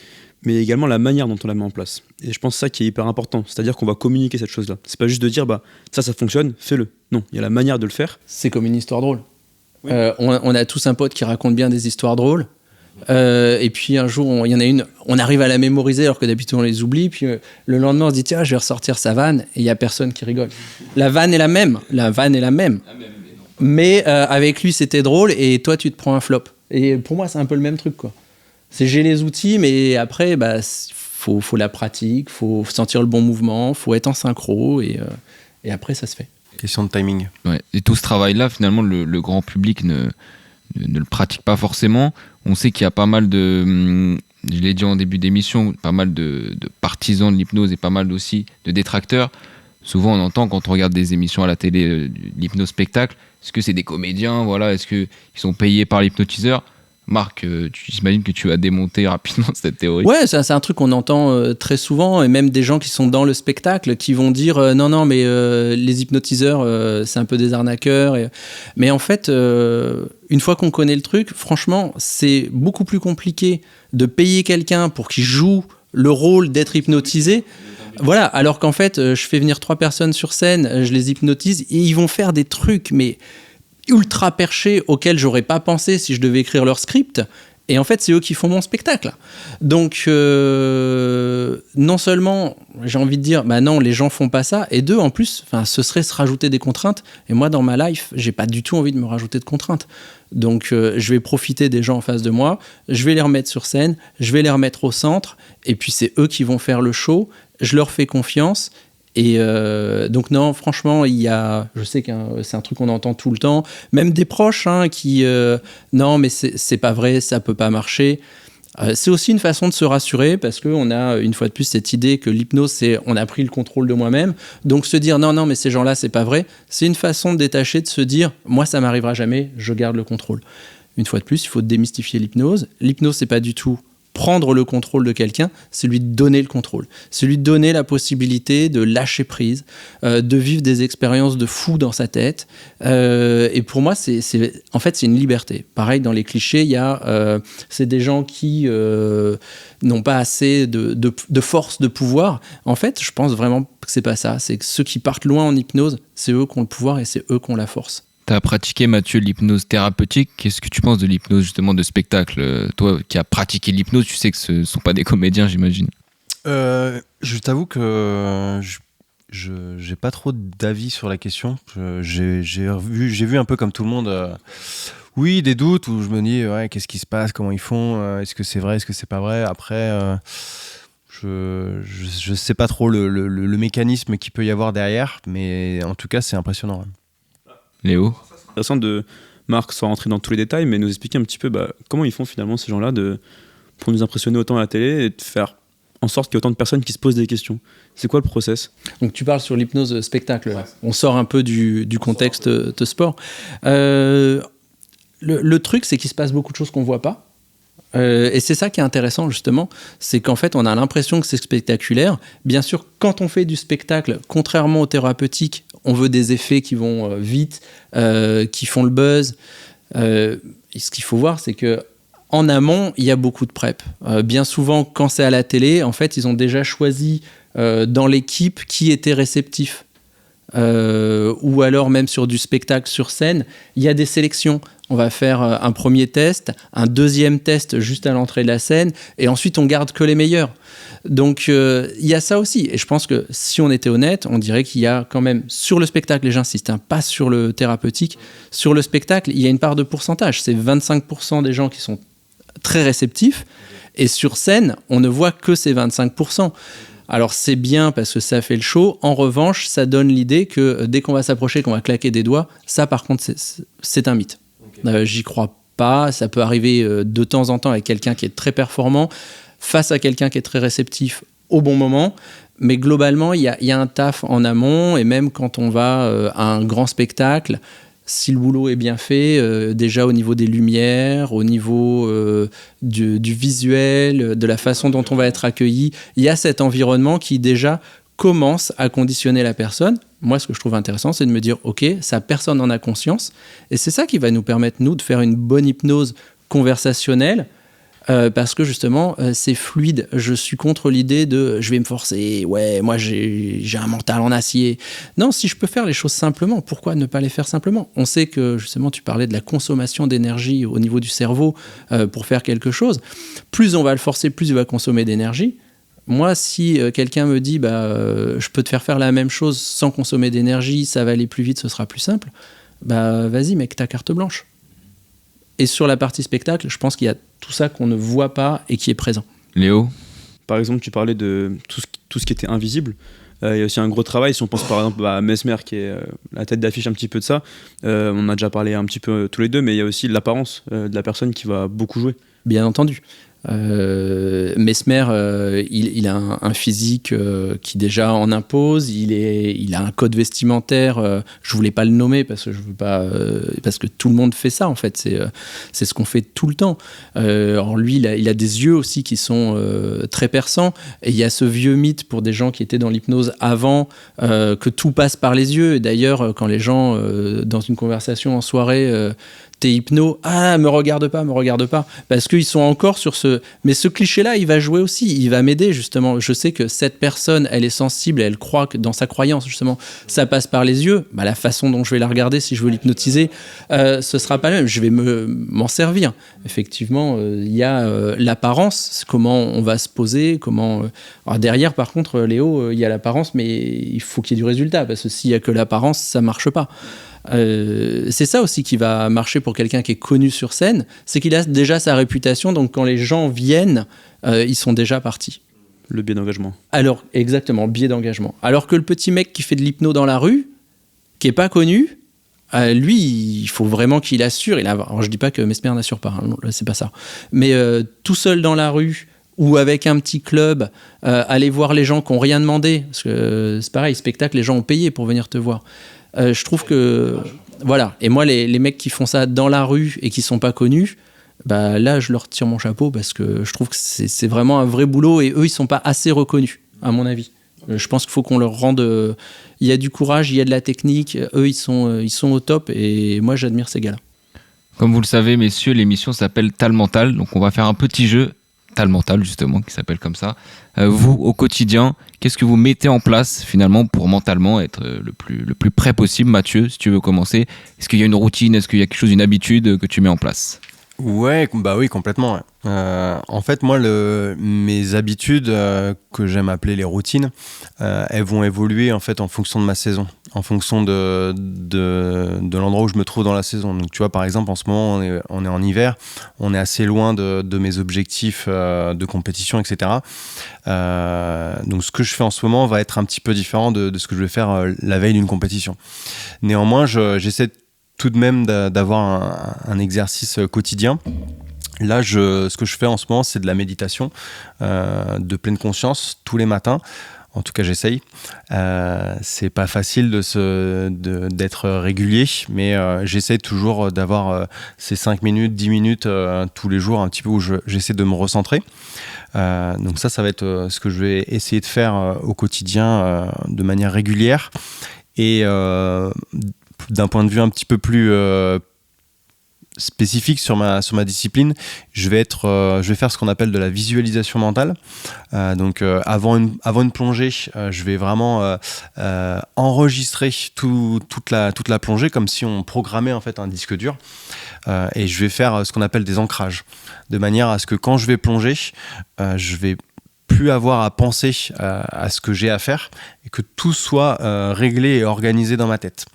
mais également la manière dont on la met en place. Et je pense que ça qui est hyper important, c'est-à-dire qu'on va communiquer cette chose-là. C'est pas juste de dire, ça fonctionne, fais-le. Non, il y a la manière de le faire. C'est comme une histoire drôle. Oui. On a tous un pote qui raconte bien des histoires drôles. Et puis un jour, il y en a une, on arrive à la mémoriser alors que d'habitude on les oublie. Puis le lendemain, on se dit tiens, je vais ressortir sa vanne et il n'y a personne qui rigole. La vanne est la même. Mais avec lui, c'était drôle et toi, tu te prends un flop. Et pour moi, c'est un peu le même truc, quoi. J'ai les outils, mais après, faut la pratique, faut sentir le bon mouvement, faut être en synchro et après, ça se fait. Question de timing. Ouais. Et tout ce travail-là, finalement, le grand public ne le pratique pas forcément. On sait qu'il y a pas mal de, je l'ai dit en début d'émission, pas mal de partisans de l'hypnose et pas mal aussi de détracteurs. Souvent, on entend quand on regarde des émissions à la télé, l'hypnose spectacle, est-ce que c'est des comédiens, voilà, est-ce qu'ils sont payés par l'hypnotiseur ? Marc, j'imagine que tu vas démonter rapidement cette théorie. Ouais, c'est un truc qu'on entend très souvent, et même des gens qui sont dans le spectacle qui vont dire non, mais les hypnotiseurs, c'est un peu des arnaqueurs. Mais en fait, une fois qu'on connaît le truc, franchement, c'est beaucoup plus compliqué de payer quelqu'un pour qu'il joue le rôle d'être hypnotisé. Voilà, alors qu'en fait, je fais venir 3 personnes sur scène, je les hypnotise, et ils vont faire des trucs, mais ultra perchés auxquels j'aurais pas pensé si je devais écrire leur script. Et en fait, c'est eux qui font mon spectacle. Donc, non seulement, j'ai envie de dire, non, les gens font pas ça. Et 2, en plus, ce serait se rajouter des contraintes. Et moi, dans ma life, j'ai pas du tout envie de me rajouter de contraintes. Donc, je vais profiter des gens en face de moi. Je vais les remettre sur scène. Je vais les remettre au centre. Et puis, c'est eux qui vont faire le show. Je leur fais confiance. Et donc non, franchement, je sais que c'est un truc qu'on entend tout le temps, même des proches qui non, mais c'est pas vrai, ça peut pas marcher. C'est aussi une façon de se rassurer parce qu'on a une fois de plus cette idée que l'hypnose, c'est on a pris le contrôle de moi-même. Donc se dire non, mais ces gens-là, c'est pas vrai, c'est une façon de détacher, de se dire moi, ça m'arrivera jamais, je garde le contrôle. Une fois de plus, il faut démystifier l'hypnose. L'hypnose, c'est pas du tout prendre le contrôle de quelqu'un, c'est lui donner le contrôle. C'est lui donner la possibilité de lâcher prise, de vivre des expériences de fou dans sa tête. Et pour moi, en fait, c'est une liberté. Pareil, dans les clichés, c'est des gens qui n'ont pas assez de force, de pouvoir. En fait, je pense vraiment que c'est pas ça. C'est que ceux qui partent loin en hypnose, c'est eux qui ont le pouvoir et c'est eux qui ont la force. Tu as pratiqué, Mathieu, l'hypnose thérapeutique. Qu'est-ce que tu penses de l'hypnose, justement, de spectacle ? Toi qui as pratiqué l'hypnose, tu sais que ce ne sont pas des comédiens, j'imagine. Je t'avoue que je n'ai pas trop d'avis sur la question. J'ai vu un peu comme tout le monde, oui, des doutes où je me dis, ouais, qu'est-ce qui se passe, comment ils font, est-ce que c'est vrai, est-ce que c'est pas vrai. Après, je sais pas trop le mécanisme qu'il peut y avoir derrière, mais en tout cas, c'est impressionnant. Léo ? C'est intéressant de Marc sans rentrer dans tous les détails, mais nous expliquer un petit peu comment ils font finalement ces gens-là pour nous impressionner autant à la télé et de faire en sorte qu'il y ait autant de personnes qui se posent des questions. C'est quoi le process ? Donc tu parles sur l'hypnose spectacle. Ouais. On sort un peu du contexte de sport. Le truc, c'est qu'il se passe beaucoup de choses qu'on voit pas. Et c'est ça qui est intéressant justement, c'est qu'en fait on a l'impression que c'est spectaculaire. Bien sûr, quand on fait du spectacle, contrairement au thérapeutique, on veut des effets qui vont vite, qui font le buzz. Et ce qu'il faut voir, c'est que en amont, il y a beaucoup de prep. Bien souvent, quand c'est à la télé, en fait, ils ont déjà choisi dans l'équipe qui était réceptif. ou alors même sur du spectacle sur scène, il y a des sélections. On va faire un premier test, un deuxième test juste à l'entrée de la scène, et ensuite on garde que les meilleurs. Donc il y a ça aussi. Et je pense que si on était honnête, on dirait qu'il y a quand même, sur le spectacle, et j'insiste, pas sur le thérapeutique, sur le spectacle, il y a une part de pourcentage. C'est 25% des gens qui sont très réceptifs, et sur scène, on ne voit que ces 25%. Alors c'est bien parce que ça fait le show. En revanche, ça donne l'idée que dès qu'on va s'approcher, qu'on va claquer des doigts, ça par contre c'est un mythe. J'y crois pas. Ça peut arriver de temps en temps avec quelqu'un qui est très performant face à quelqu'un qui est très réceptif au bon moment. Mais globalement, il y a un taf en amont, et même quand on va à un grand spectacle, si le boulot est bien fait, déjà au niveau des lumières, au niveau du visuel, de la façon dont on va être accueilli, il y a cet environnement qui déjà commence à conditionner la personne. Moi, ce que je trouve intéressant, c'est de me dire, OK, ça, personne n'en a conscience. Et c'est ça qui va nous permettre, nous, de faire une bonne hypnose conversationnelle, parce que justement, c'est fluide. Je suis contre l'idée de je vais me forcer, ouais, moi j'ai un mental en acier. Non, si je peux faire les choses simplement, pourquoi ne pas les faire simplement ? On sait que justement, tu parlais de la consommation d'énergie au niveau du cerveau pour faire quelque chose. Plus on va le forcer, plus il va consommer d'énergie. Moi, si quelqu'un me dit je peux te faire la même chose sans consommer d'énergie, ça va aller plus vite, ce sera plus simple, vas-y mec, ta carte blanche. Et sur la partie spectacle, je pense qu'il y a tout ça qu'on ne voit pas et qui est présent. Léo ? Par exemple, tu parlais de tout ce qui était invisible. Il y a aussi un gros travail. Si on pense par exemple à Mesmer, qui est la tête d'affiche un petit peu de ça, on a déjà parlé un petit peu tous les deux, mais il y a aussi l'apparence de la personne qui va beaucoup jouer. Bien entendu. Mesmer, il a un physique qui déjà en impose. Il a un code vestimentaire. Je voulais pas le nommer parce que je veux pas, parce que tout le monde fait ça en fait. C'est ce qu'on fait tout le temps. Alors lui, il a des yeux aussi qui sont très perçants. Et il y a ce vieux mythe pour des gens qui étaient dans l'hypnose avant que tout passe par les yeux. Et d'ailleurs, quand les gens dans une conversation en soirée t'es hypno, me regarde pas, parce qu'ils sont encore sur mais ce cliché-là, il va jouer aussi, il va m'aider justement. Je sais que cette personne, elle est sensible, elle croit que dans sa croyance justement, ça passe par les yeux. La façon dont je vais la regarder, si je veux l'hypnotiser, ce sera pas le même. Je vais m'en servir. Effectivement, il y a l'apparence, comment on va se poser, comment. Alors derrière, par contre, Léo, il y a l'apparence, mais il faut qu'il y ait du résultat, parce que s'il y a que l'apparence, ça marche pas. C'est ça aussi qui va marcher pour quelqu'un qui est connu sur scène, c'est qu'il a déjà sa réputation, donc quand les gens viennent, ils sont déjà partis. Le biais d'engagement. Alors, exactement, biais d'engagement. Alors que le petit mec qui fait de l'hypno dans la rue, qui est pas connu, lui, il faut vraiment qu'il assure. Alors, je dis pas que Mesmer n'assure pas, hein, c'est pas ça. Mais tout seul dans la rue, ou avec un petit club, aller voir les gens qui n'ont rien demandé, parce que c'est pareil, spectacle, les gens ont payé pour venir te voir. Je trouve que voilà, et moi les mecs qui font ça dans la rue et qui sont pas connus, là je leur tire mon chapeau, parce que je trouve que c'est vraiment un vrai boulot, et eux ils sont pas assez reconnus à mon avis. Je pense qu'il faut qu'on leur rende, il y a du courage, il y a de la technique, eux ils sont au top, et moi j'admire ces gars-là. Comme vous le savez messieurs, l'émission s'appelle Talmental, donc on va faire un petit jeu Talmental justement, qui s'appelle comme ça. Vous, au quotidien, qu'est-ce que vous mettez en place finalement pour mentalement être le plus près possible? Mathieu, si tu veux commencer, est-ce qu'il y a une routine, est-ce qu'il y a quelque chose, une habitude que tu mets en place? Ouais, oui, complètement. Ouais. En fait, moi, mes habitudes, que j'aime appeler les routines, elles vont évoluer en fait en fonction de ma saison, en fonction de l'endroit où je me trouve dans la saison. Donc, tu vois, par exemple, en ce moment, on est en hiver, on est assez loin de mes objectifs de compétition, etc. Donc, ce que je fais en ce moment va être un petit peu différent de ce que je vais faire la veille d'une compétition. Néanmoins, j'essaie tout de même d'avoir un exercice quotidien. Là, ce que je fais en ce moment, c'est de la méditation de pleine conscience tous les matins. En tout cas, j'essaye. C'est pas facile d'être régulier, mais j'essaie toujours d'avoir ces 5 minutes, 10 minutes tous les jours, un petit peu où j'essaie de me recentrer. Donc ça va être ce que je vais essayer de faire au quotidien de manière régulière. Et d'un point de vue un petit peu plus spécifique sur ma discipline, je vais faire ce qu'on appelle de la visualisation mentale. Donc avant une plongée, je vais vraiment enregistrer toute la plongée comme si on programmait en fait un disque dur, et je vais faire ce qu'on appelle des ancrages, de manière à ce que quand je vais plonger, je vais plus avoir à penser à ce que j'ai à faire et que tout soit réglé et organisé dans ma tête.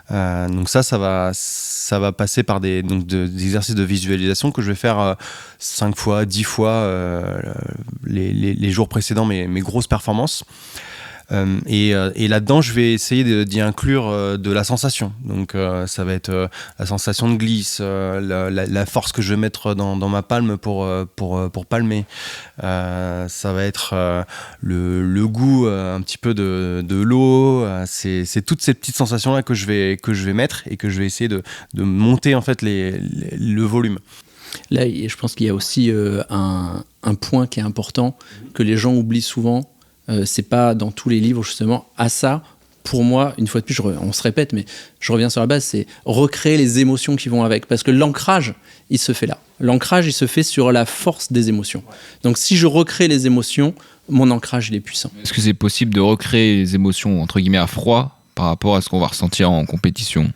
Donc ça va passer par des exercices de visualisation que je vais faire 5 fois, 10 fois les jours précédents mes grosses performances. Et là-dedans, je vais essayer d'y inclure de la sensation. Donc, ça va être la sensation de glisse, la force que je vais mettre dans ma palme pour palmer. Ça va être le goût un petit peu de l'eau. C'est toutes ces petites sensations-là que je vais mettre et que je vais essayer de monter en fait le volume. Là, je pense qu'il y a aussi un point qui est important que les gens oublient souvent. C'est pas dans tous les livres justement. À ça, pour moi, une fois de plus, on se répète, mais je reviens sur la base, c'est recréer les émotions qui vont avec. Parce que l'ancrage, il se fait là. L'ancrage, il se fait sur la force des émotions. Donc si je recrée les émotions, mon ancrage, il est puissant. Est-ce que c'est possible de recréer les émotions, entre guillemets, à froid par rapport à ce qu'on va ressentir en compétition ?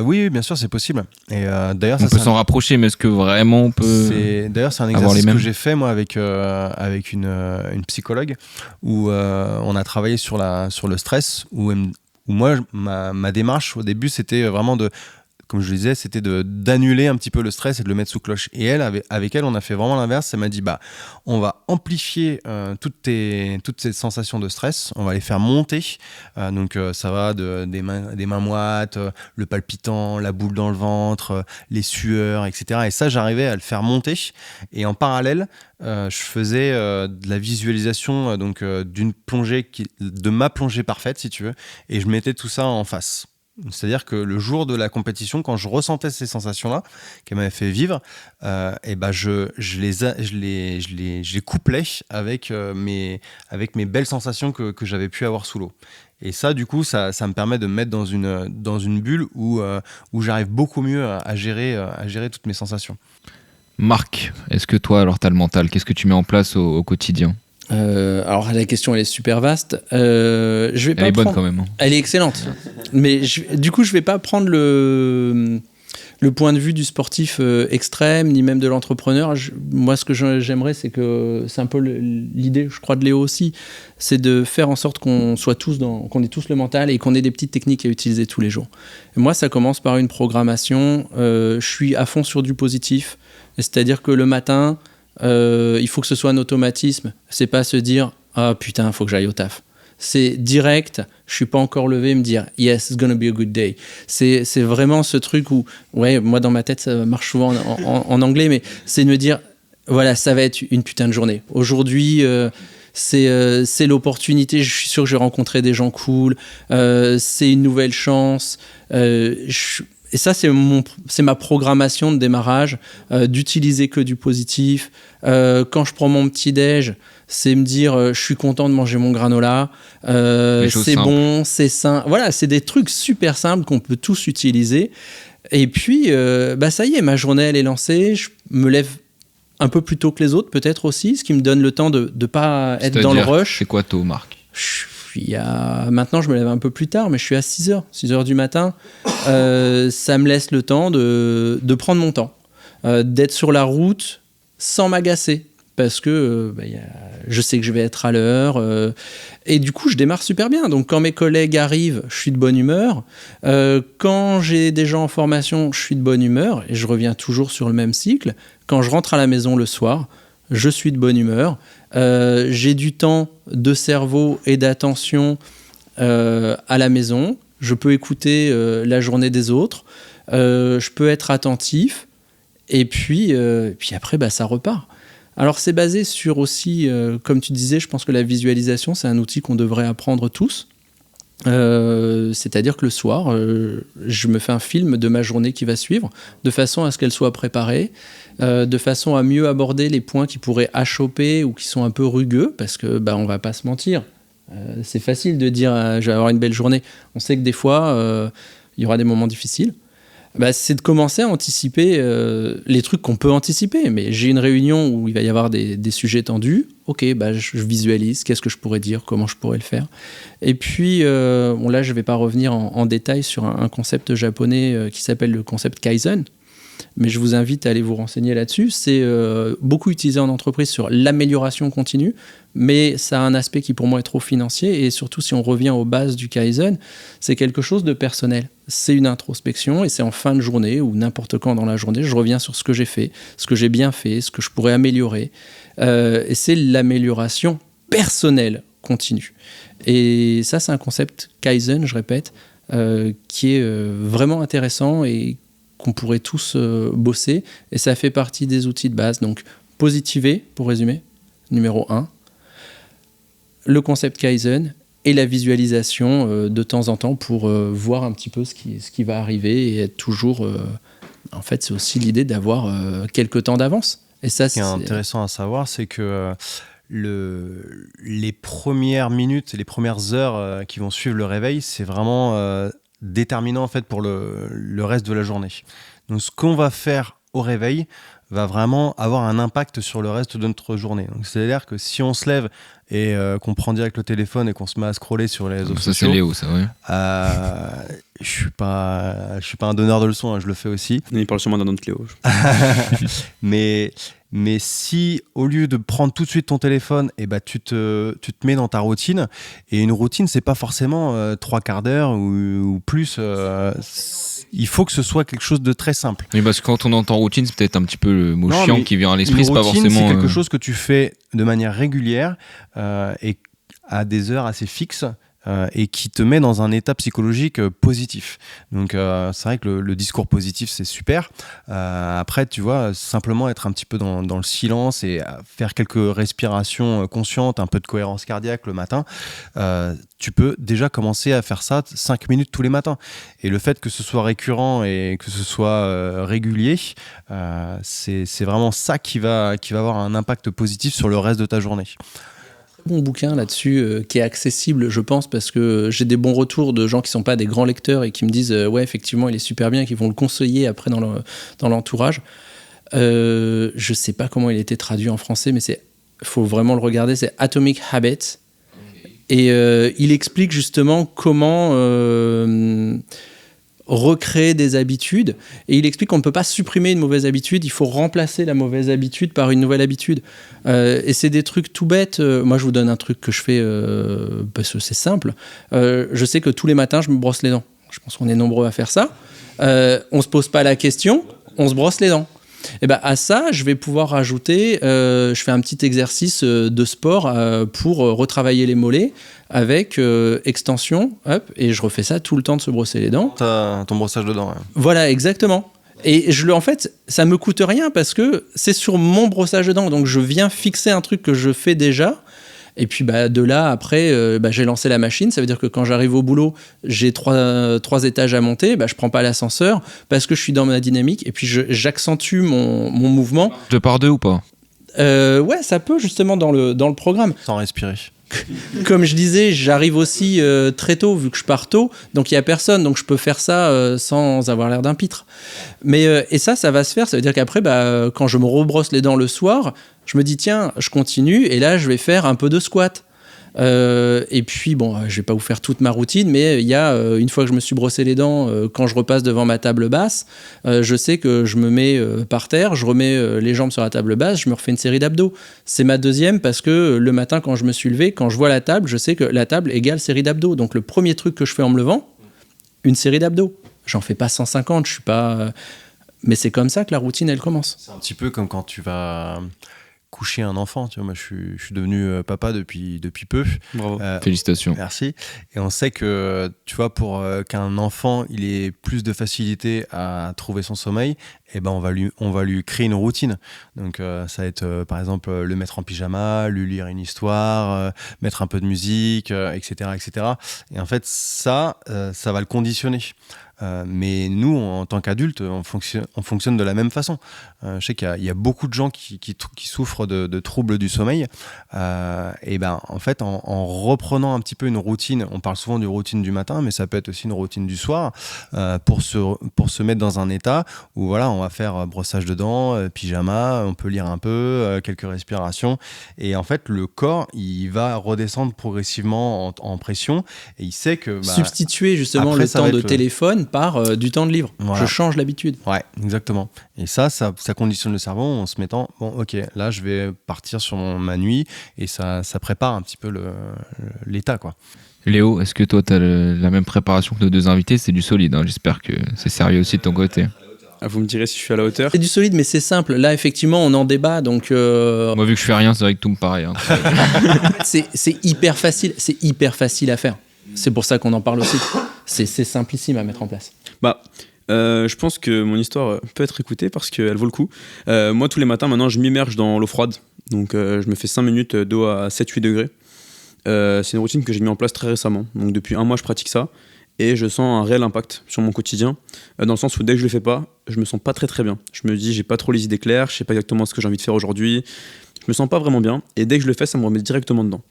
Oui, bien sûr, c'est possible. Et d'ailleurs, on peut s'en rapprocher, mais est-ce que vraiment on peut D'ailleurs, c'est un exercice que j'ai fait moi avec une psychologue où on a travaillé sur le stress, où moi ma démarche au début c'était vraiment comme je le disais, c'était d'annuler un petit peu le stress et de le mettre sous cloche. Et avec elle, on a fait vraiment l'inverse. Elle m'a dit, on va amplifier toutes ces sensations de stress. On va les faire monter. Donc, ça va des mains moites, le palpitant, la boule dans le ventre, les sueurs, etc. Et ça, j'arrivais à le faire monter. Et en parallèle, je faisais de la visualisation d'une plongée, de ma plongée parfaite, si tu veux. Et je mettais tout ça en face. C'est-à-dire que le jour de la compétition, quand je ressentais ces sensations-là qu'elle m'avait fait vivre, je les couplais avec mes belles sensations que j'avais pu avoir sous l'eau. Et ça, du coup, ça me permet de me mettre dans une bulle où j'arrive beaucoup mieux à gérer toutes mes sensations. Marc, est-ce que toi, alors, t'as le mental ? Qu'est-ce que tu mets en place au quotidien ? Alors la question elle est super vaste. Elle est bonne quand même. Hein. Elle est excellente. Mais du coup je vais pas prendre le point de vue du sportif extrême ni même de l'entrepreneur. Moi ce que j'aimerais c'est un peu l'idée, je crois de Léo aussi, c'est de faire en sorte qu'on ait tous le mental et qu'on ait des petites techniques à utiliser tous les jours. Et moi ça commence par une programmation. Je suis à fond sur du positif, c'est-à-dire que le matin il faut que ce soit un automatisme. C'est pas se dire ah putain faut que j'aille au taf. C'est direct, je suis pas encore levé, me dire yes it's gonna be a good day. C'est vraiment ce truc où moi dans ma tête ça marche souvent en anglais, mais c'est de me dire voilà ça va être une putain de journée. Aujourd'hui c'est l'opportunité, je suis sûr que je vais rencontrer des gens cool, c'est une nouvelle chance. Et ça, c'est ma programmation de démarrage, d'utiliser que du positif. Quand je prends mon petit-déj, c'est me dire je suis content de manger mon granola, c'est simples. Bon, c'est sain. Voilà, c'est des trucs super simples qu'on peut tous utiliser. Et puis, ça y est, ma journée, elle est lancée. Je me lève un peu plus tôt que les autres, peut-être aussi, ce qui me donne le temps de ne pas être dans le rush. C'est quoi tôt, Marc ? Maintenant, je me lève un peu plus tard, mais je suis à 6h du matin. Ça me laisse le temps de prendre mon temps, d'être sur la route sans m'agacer, parce que je sais que je vais être à l'heure. Et du coup, je démarre super bien. Donc, quand mes collègues arrivent, je suis de bonne humeur. Quand j'ai des gens en formation, je suis de bonne humeur. Et je reviens toujours sur le même cycle. Quand je rentre à la maison le soir, je suis de bonne humeur. J'ai du temps de cerveau et d'attention à la maison. Je peux écouter la journée des autres. Je peux être attentif. Et puis après, ça repart. Alors, c'est basé sur aussi, comme tu disais, je pense que la visualisation, c'est un outil qu'on devrait apprendre tous. C'est-à-dire que le soir, je me fais un film de ma journée qui va suivre, de façon à ce qu'elle soit préparée, de façon à mieux aborder les points qui pourraient achoper ou qui sont un peu rugueux, parce que on va pas se mentir. C'est facile de dire je vais avoir une belle journée. On sait que des fois, il y aura des moments difficiles. C'est de commencer à anticiper les trucs qu'on peut anticiper. Mais j'ai une réunion où il va y avoir des sujets tendus. Ok, je visualise, qu'est-ce que je pourrais dire, comment je pourrais le faire. Et puis, là, je ne vais pas revenir en détail sur un concept japonais qui s'appelle le concept Kaizen. Mais je vous invite à aller vous renseigner là-dessus. C'est beaucoup utilisé en entreprise sur l'amélioration continue, mais ça a un aspect qui pour moi est trop financier. Et surtout, si on revient aux bases du Kaizen, c'est quelque chose de personnel. C'est une introspection et c'est en fin de journée ou n'importe quand dans la journée, je reviens sur ce que j'ai fait, ce que j'ai bien fait, ce que je pourrais améliorer. Et c'est l'amélioration personnelle continue. Et ça, c'est un concept Kaizen, je répète, qui est vraiment intéressant et qu'on pourrait tous bosser. Et ça fait partie des outils de base. Donc, positiver, pour résumer, numéro 1. Le concept Kaizen et la visualisation de temps en temps pour voir un petit peu ce qui va arriver et être toujours... en fait, c'est aussi l'idée d'avoir quelques temps d'avance. Et ça, Ce qui est intéressant à savoir, c'est que les premières minutes et les premières heures qui vont suivre le réveil, c'est vraiment déterminant en fait pour le reste de la journée. Donc ce qu'on va faire au réveil va vraiment avoir un impact sur le reste de notre journée. Donc c'est-à-dire que si on se lève et qu'on prend direct le téléphone et qu'on se met à scroller sur les réseaux sociaux... Ça c'est Léo, ça, oui. Je suis pas un donneur de leçons, hein, je le fais aussi. Il parle sûrement d'un autre Léo. Mais si, au lieu de prendre tout de suite ton téléphone, tu te mets dans ta routine, et une routine, c'est pas forcément 3 quarts d'heure ou plus. Il faut que ce soit quelque chose de très simple. Oui, parce que quand on entend routine, c'est peut-être un petit peu le mot chiant qui vient à l'esprit. Une routine, c'est pas forcément. C'est quelque chose que tu fais de manière régulière et à des heures assez fixes. Et qui te met dans un état psychologique positif. Donc c'est vrai que le discours positif c'est super. Après tu vois, simplement être un petit peu dans le silence et faire quelques respirations conscientes, un peu de cohérence cardiaque le matin, tu peux déjà commencer à faire ça 5 minutes tous les matins. Et le fait que ce soit récurrent et que ce soit régulier, c'est vraiment ça qui va avoir un impact positif sur le reste de ta journée. Bon bouquin là-dessus qui est accessible, je pense, parce que j'ai des bons retours de gens qui sont pas des grands lecteurs et qui me disent ouais, effectivement il est super bien et qui vont le conseiller après dans l'entourage. Je sais pas comment il a été traduit en français, mais faut vraiment le regarder. C'est Atomic Habits et il explique justement comment recréer des habitudes, et il explique qu'on ne peut pas supprimer une mauvaise habitude, il faut remplacer la mauvaise habitude par une nouvelle habitude. Et c'est des trucs tout bêtes. Moi, je vous donne un truc que je fais parce que c'est simple. Je sais que tous les matins, je me brosse les dents. Je pense qu'on est nombreux à faire ça. On ne se pose pas la question, on se brosse les dents. Et à ça, je vais pouvoir rajouter, je fais un petit exercice de sport pour retravailler les mollets avec extension, hop, et je refais ça tout le temps de se brosser les dents. T'as ton brossage de dents. Ouais. Voilà, exactement. Et en fait, ça me coûte rien parce que c'est sur mon brossage de dents, donc je viens fixer un truc que je fais déjà. Et puis de là, après, j'ai lancé la machine. Ça veut dire que quand j'arrive au boulot, j'ai trois étages à monter. Je prends pas l'ascenseur parce que je suis dans ma dynamique. Et puis j'accentue mon mouvement. 2 par 2 ou pas ? Ouais, ça peut justement dans le programme. Sans respirer. Comme je disais, j'arrive aussi très tôt vu que je pars tôt. Donc il y a personne. Donc je peux faire ça sans avoir l'air d'un pitre. Mais et ça va se faire. Ça veut dire qu'après, quand je me rebrosse les dents le soir, je me dis tiens, je continue et là je vais faire un peu de squat. Et puis je vais pas vous faire toute ma routine, mais il y a une fois que je me suis brossé les dents, quand je repasse devant ma table basse, je sais que je me mets par terre, je remets les jambes sur la table basse, je me refais une série d'abdos. C'est ma deuxième parce que le matin quand je me suis levé, quand je vois la table, je sais que la table égale série d'abdos. Donc le premier truc que je fais en me levant, une série d'abdos. J'en fais pas 150, je suis pas... Mais c'est comme ça que la routine elle commence. C'est un petit peu comme quand tu vas coucher un enfant, tu vois, moi je suis devenu papa depuis peu. Bravo. Félicitations. Merci. Et on sait que, tu vois, pour qu'un enfant il ait plus de facilité à trouver son sommeil, on va lui créer une routine. Donc ça va être par exemple le mettre en pyjama, lui lire une histoire, mettre un peu de musique, etc., etc. Et en fait ça va le conditionner. Mais nous, en tant qu'adultes, on fonctionne de la même façon. Je sais qu'il y a beaucoup de gens qui souffrent de troubles du sommeil. Et ben, en fait, en reprenant un petit peu une routine, on parle souvent d'une routine du matin, mais ça peut être aussi une routine du soir, pour se mettre dans un état où voilà, on va faire brossage de dents, pyjama, on peut lire un peu, quelques respirations. Et en fait, le corps, il va redescendre progressivement en pression. Et il sait que... substituer justement le temps de téléphone par du temps de livre. Voilà. Je change l'habitude. Ouais, exactement. Et ça conditionne le cerveau en se mettant, bon, ok, là, je vais partir sur ma nuit, et ça prépare un petit peu l'état, quoi. Léo, est-ce que toi, tu as la même préparation que nos deux invités? C'est du solide, hein. J'espère que c'est sérieux aussi de ton côté. Vous me direz si je suis à la hauteur. C'est du solide, mais c'est simple. Là, effectivement, on en débat, donc... Moi, vu que je fais rien, c'est vrai que tout me paraît. Hein. c'est hyper facile à faire. C'est pour ça qu'on en parle aussi. C'est simplissime à mettre en place. Je pense que mon histoire peut être écoutée parce qu'elle vaut le coup. Moi, tous les matins, maintenant, je m'immerge dans l'eau froide. Donc, je me fais 5 minutes d'eau à 7-8 degrés. C'est une routine que j'ai mis en place très récemment. Donc, depuis 1 mois, je pratique ça. Et je sens un réel impact sur mon quotidien. Dans le sens où dès que je le fais pas, je me sens pas très très bien. Je me dis, j'ai pas trop les idées claires, je sais pas exactement ce que j'ai envie de faire aujourd'hui. Je me sens pas vraiment bien. Et dès que je le fais, ça me remet directement dedans.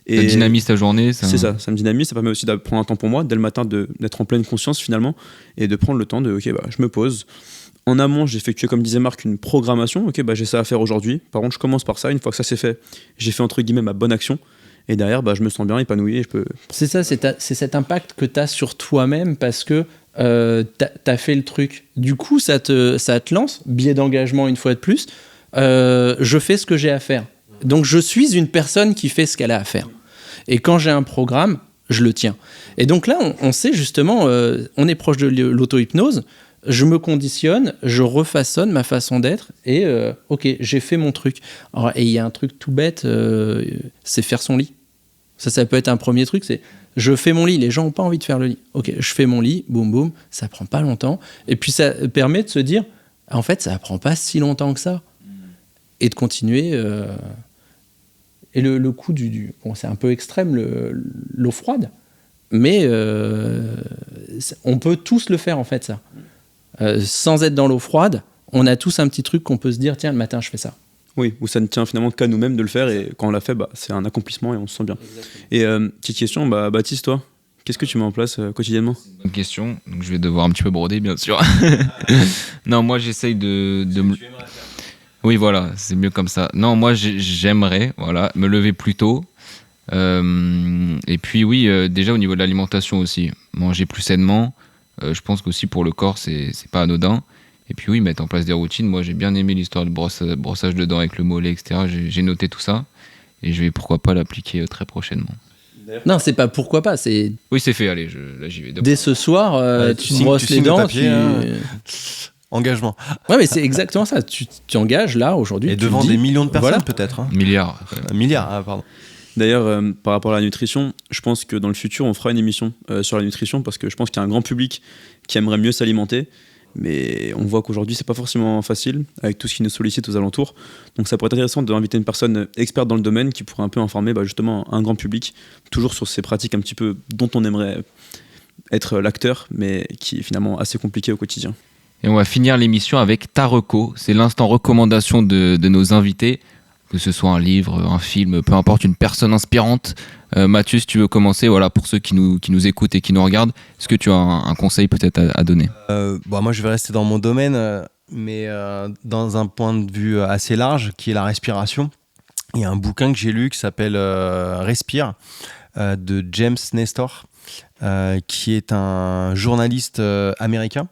Ça dynamise ta journée. C'est ça me dynamise. Ça permet aussi de prendre un temps pour moi, dès le matin, d'être en pleine conscience finalement. Et de prendre le temps de, ok, je me pose. En amont, j'ai effectué, comme disait Marc, une programmation. Ok, j'ai ça à faire aujourd'hui. Par contre, je commence par ça. Une fois que ça c'est fait, j'ai fait entre guillemets ma bonne action. Et derrière, je me sens bien épanoui et je peux... C'est ça, c'est cet impact que tu as sur toi-même parce que tu as fait le truc. Du coup, ça te lance, biais d'engagement une fois de plus. Je fais ce que j'ai à faire. Donc, je suis une personne qui fait ce qu'elle a à faire. Et quand j'ai un programme, je le tiens. Et donc là, on sait justement, on est proche de l'auto-hypnose. Je me conditionne, je refaçonne ma façon d'être et ok, j'ai fait mon truc. Alors, et il y a un truc tout bête, c'est faire son lit. Ça peut être un premier truc, c'est je fais mon lit, les gens n'ont pas envie de faire le lit. Ok, je fais mon lit, boum boum, ça prend pas longtemps. Et puis ça permet de se dire, en fait, ça prend pas si longtemps que ça. Et de continuer. Et le coup bon, c'est un peu extrême, l'eau froide, mais on peut tous le faire en fait, ça. Sans être dans l'eau froide, on a tous un petit truc qu'on peut se dire, tiens, le matin, je fais ça. Oui, où ça ne tient finalement qu'à nous-mêmes de le faire, et quand on l'a fait, c'est un accomplissement et on se sent bien. Exactement. Et petite question, Baptiste, toi, qu'est-ce que tu mets en place quotidiennement? Bonne question, donc je vais devoir un petit peu broder, bien sûr. Non, moi j'essaye de Oui, voilà, c'est mieux comme ça. Non, moi j'aimerais me lever plus tôt. Et puis oui, déjà au niveau de l'alimentation aussi, manger plus sainement. Je pense qu'aussi pour le corps, c'est pas anodin. Et puis oui, mettre en place des routines. Moi, j'ai bien aimé l'histoire de brossage de dents avec le mollet, etc. J'ai noté tout ça. Et je vais pourquoi pas l'appliquer très prochainement. Non, c'est pas pourquoi pas. C'est... Oui, c'est fait, allez, là j'y vais. Dès ce soir, tu brosses les dents. Engagement. Ouais, mais c'est exactement ça. Tu engages là, aujourd'hui. Et devant des millions de personnes, peut-être. Hein. Milliards. Milliards, pardon. D'ailleurs, par rapport à la nutrition, je pense que dans le futur, on fera une émission sur la nutrition parce que je pense qu'il y a un grand public qui aimerait mieux s'alimenter. Mais on voit qu'aujourd'hui, c'est pas forcément facile avec tout ce qui nous sollicite aux alentours. Donc ça pourrait être intéressant d'inviter une personne experte dans le domaine qui pourrait un peu informer justement un grand public, toujours sur ces pratiques un petit peu dont on aimerait être l'acteur, mais qui est finalement assez compliqué au quotidien. Et on va finir l'émission avec ta reco. C'est l'instant recommandation de nos invités, que ce soit un livre, un film, peu importe, une personne inspirante. Mathieu, si tu veux commencer, voilà, pour ceux qui nous écoutent et qui nous regardent, est-ce que tu as un conseil peut-être à donner? Moi, je vais rester dans mon domaine, mais dans un point de vue assez large, qui est la respiration. Il y a un bouquin que j'ai lu qui s'appelle Respire, de James Nestor, qui est un journaliste américain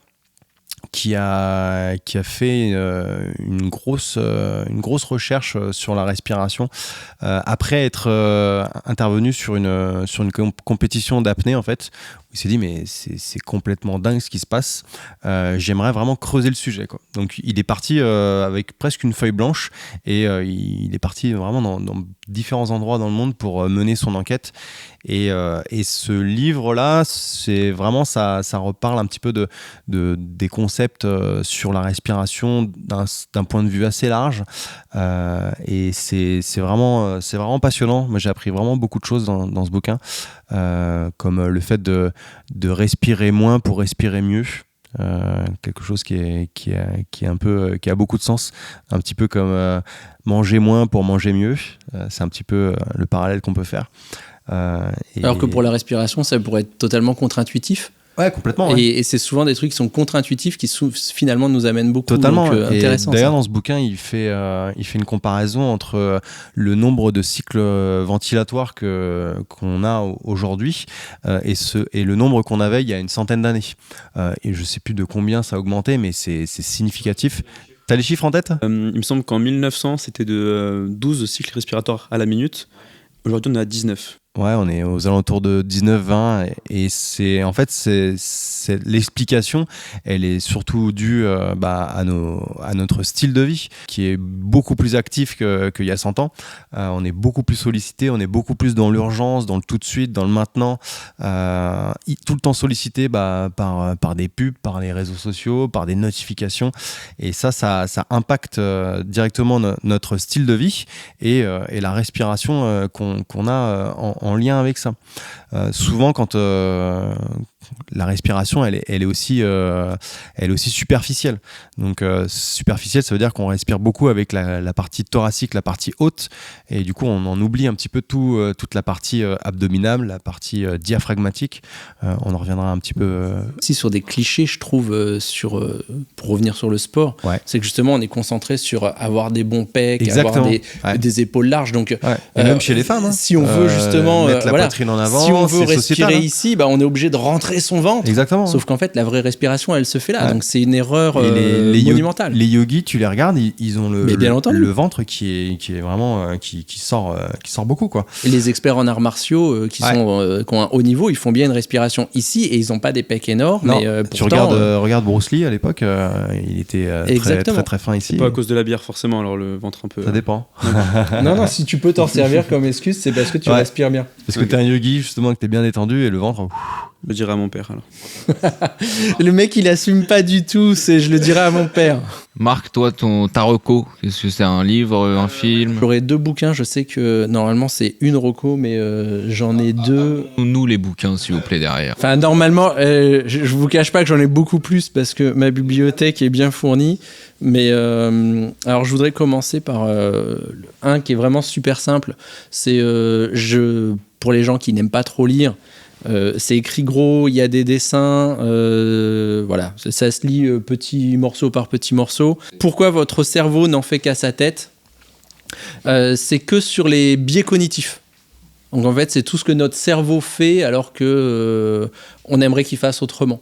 qui a fait une grosse recherche sur la respiration après être intervenu sur une compétition d'apnée, en fait, où il s'est dit mais c'est complètement dingue ce qui se passe, j'aimerais vraiment creuser le sujet, quoi. Donc il est parti avec presque une feuille blanche et il est parti vraiment dans différents endroits dans le monde pour mener son enquête. Et ce livre-là, c'est vraiment ça reparle un petit peu des concepts sur la respiration d'un point de vue assez large. Et c'est vraiment passionnant. Moi, j'ai appris vraiment beaucoup de choses dans ce bouquin, comme le fait de de respirer moins pour respirer mieux. Quelque chose qui est un peu, qui a beaucoup de sens, un petit peu comme manger moins pour manger mieux. C'est un petit peu le parallèle qu'on peut faire. Alors que pour la respiration, ça pourrait être totalement contre-intuitif. Ouais, complètement. Ouais. Et c'est souvent des trucs qui sont contre-intuitifs qui finalement nous amènent beaucoup. Totalement. Donc, et intéressant. D'ailleurs, dans ce bouquin, il fait une comparaison entre le nombre de cycles ventilatoires qu'on a aujourd'hui et le nombre qu'on avait il y a une centaine d'années. Et je sais plus de combien ça a augmenté, mais c'est significatif. T'as les chiffres en tête ? Il me semble qu'en 1900, c'était de 12 cycles respiratoires à la minute. Aujourd'hui, on est à 19. Ouais, on est aux alentours de 19-20 et c'est l'explication, elle est surtout due à notre style de vie qui est beaucoup plus actif qu'il y a 100 ans. On est beaucoup plus sollicité, on est beaucoup plus dans l'urgence, dans le tout de suite, dans le maintenant, tout le temps sollicité par des pubs, par les réseaux sociaux, par des notifications et ça impacte directement notre style de vie et la respiration qu'on a en lien avec ça. Souvent, quand la respiration, elle est aussi superficielle. Donc, superficielle, ça veut dire qu'on respire beaucoup avec la partie thoracique, la partie haute, et du coup, on en oublie un petit peu toute la partie abdominale, la partie diaphragmatique. On en reviendra un petit peu. Si sur des clichés, je trouve, pour revenir sur le sport, ouais. C'est que justement, on est concentré sur avoir des bons pecs, exactement. avoir des épaules larges. Donc, ouais. Et même chez les femmes, hein. Si on veut justement mettre la poitrine en avant, si on veut respirer sociétal, hein. ici, on est obligé de rentrer son ventre. Exactement. Sauf qu'en fait, la vraie respiration, elle se fait là. Ouais. Donc c'est une erreur monumentale. Les yogis, tu les regardes, ils ont le ventre qui est vraiment qui sort beaucoup, quoi. Et les experts en arts martiaux qui ont un haut niveau, ils font bien une respiration ici et ils n'ont pas des pecs énormes. Non, mais tu pourtant, regardes Bruce Lee à l'époque, il était très, très fin ici. C'est pas à cause de la bière forcément, alors le ventre un peu. Ça dépend. Non, si tu peux t'en servir comme excuse, c'est parce que tu respires bien. Parce que t'es un yogi justement, que t'es bien détendu et le ventre. Je le dirai à mon père alors. Le mec il assume pas du tout, je le dirai à mon père. Marc, toi, ta reco, est-ce que c'est un livre, un film ? J'aurais 2 bouquins, je sais que normalement c'est une reco, mais j'en ai 2. Nous les bouquins, s'il vous plaît, derrière. Enfin, normalement, je vous cache pas que j'en ai beaucoup plus parce que ma bibliothèque est bien fournie. Mais alors, je voudrais commencer par un qui est vraiment super simple. C'est pour les gens qui n'aiment pas trop lire. C'est écrit gros, il y a des dessins, voilà, ça se lit petit morceau par petit morceau. Pourquoi votre cerveau n'en fait qu'à sa tête ? C'est que sur les biais cognitifs. Donc en fait, c'est tout ce que notre cerveau fait alors que on aimerait qu'il fasse autrement.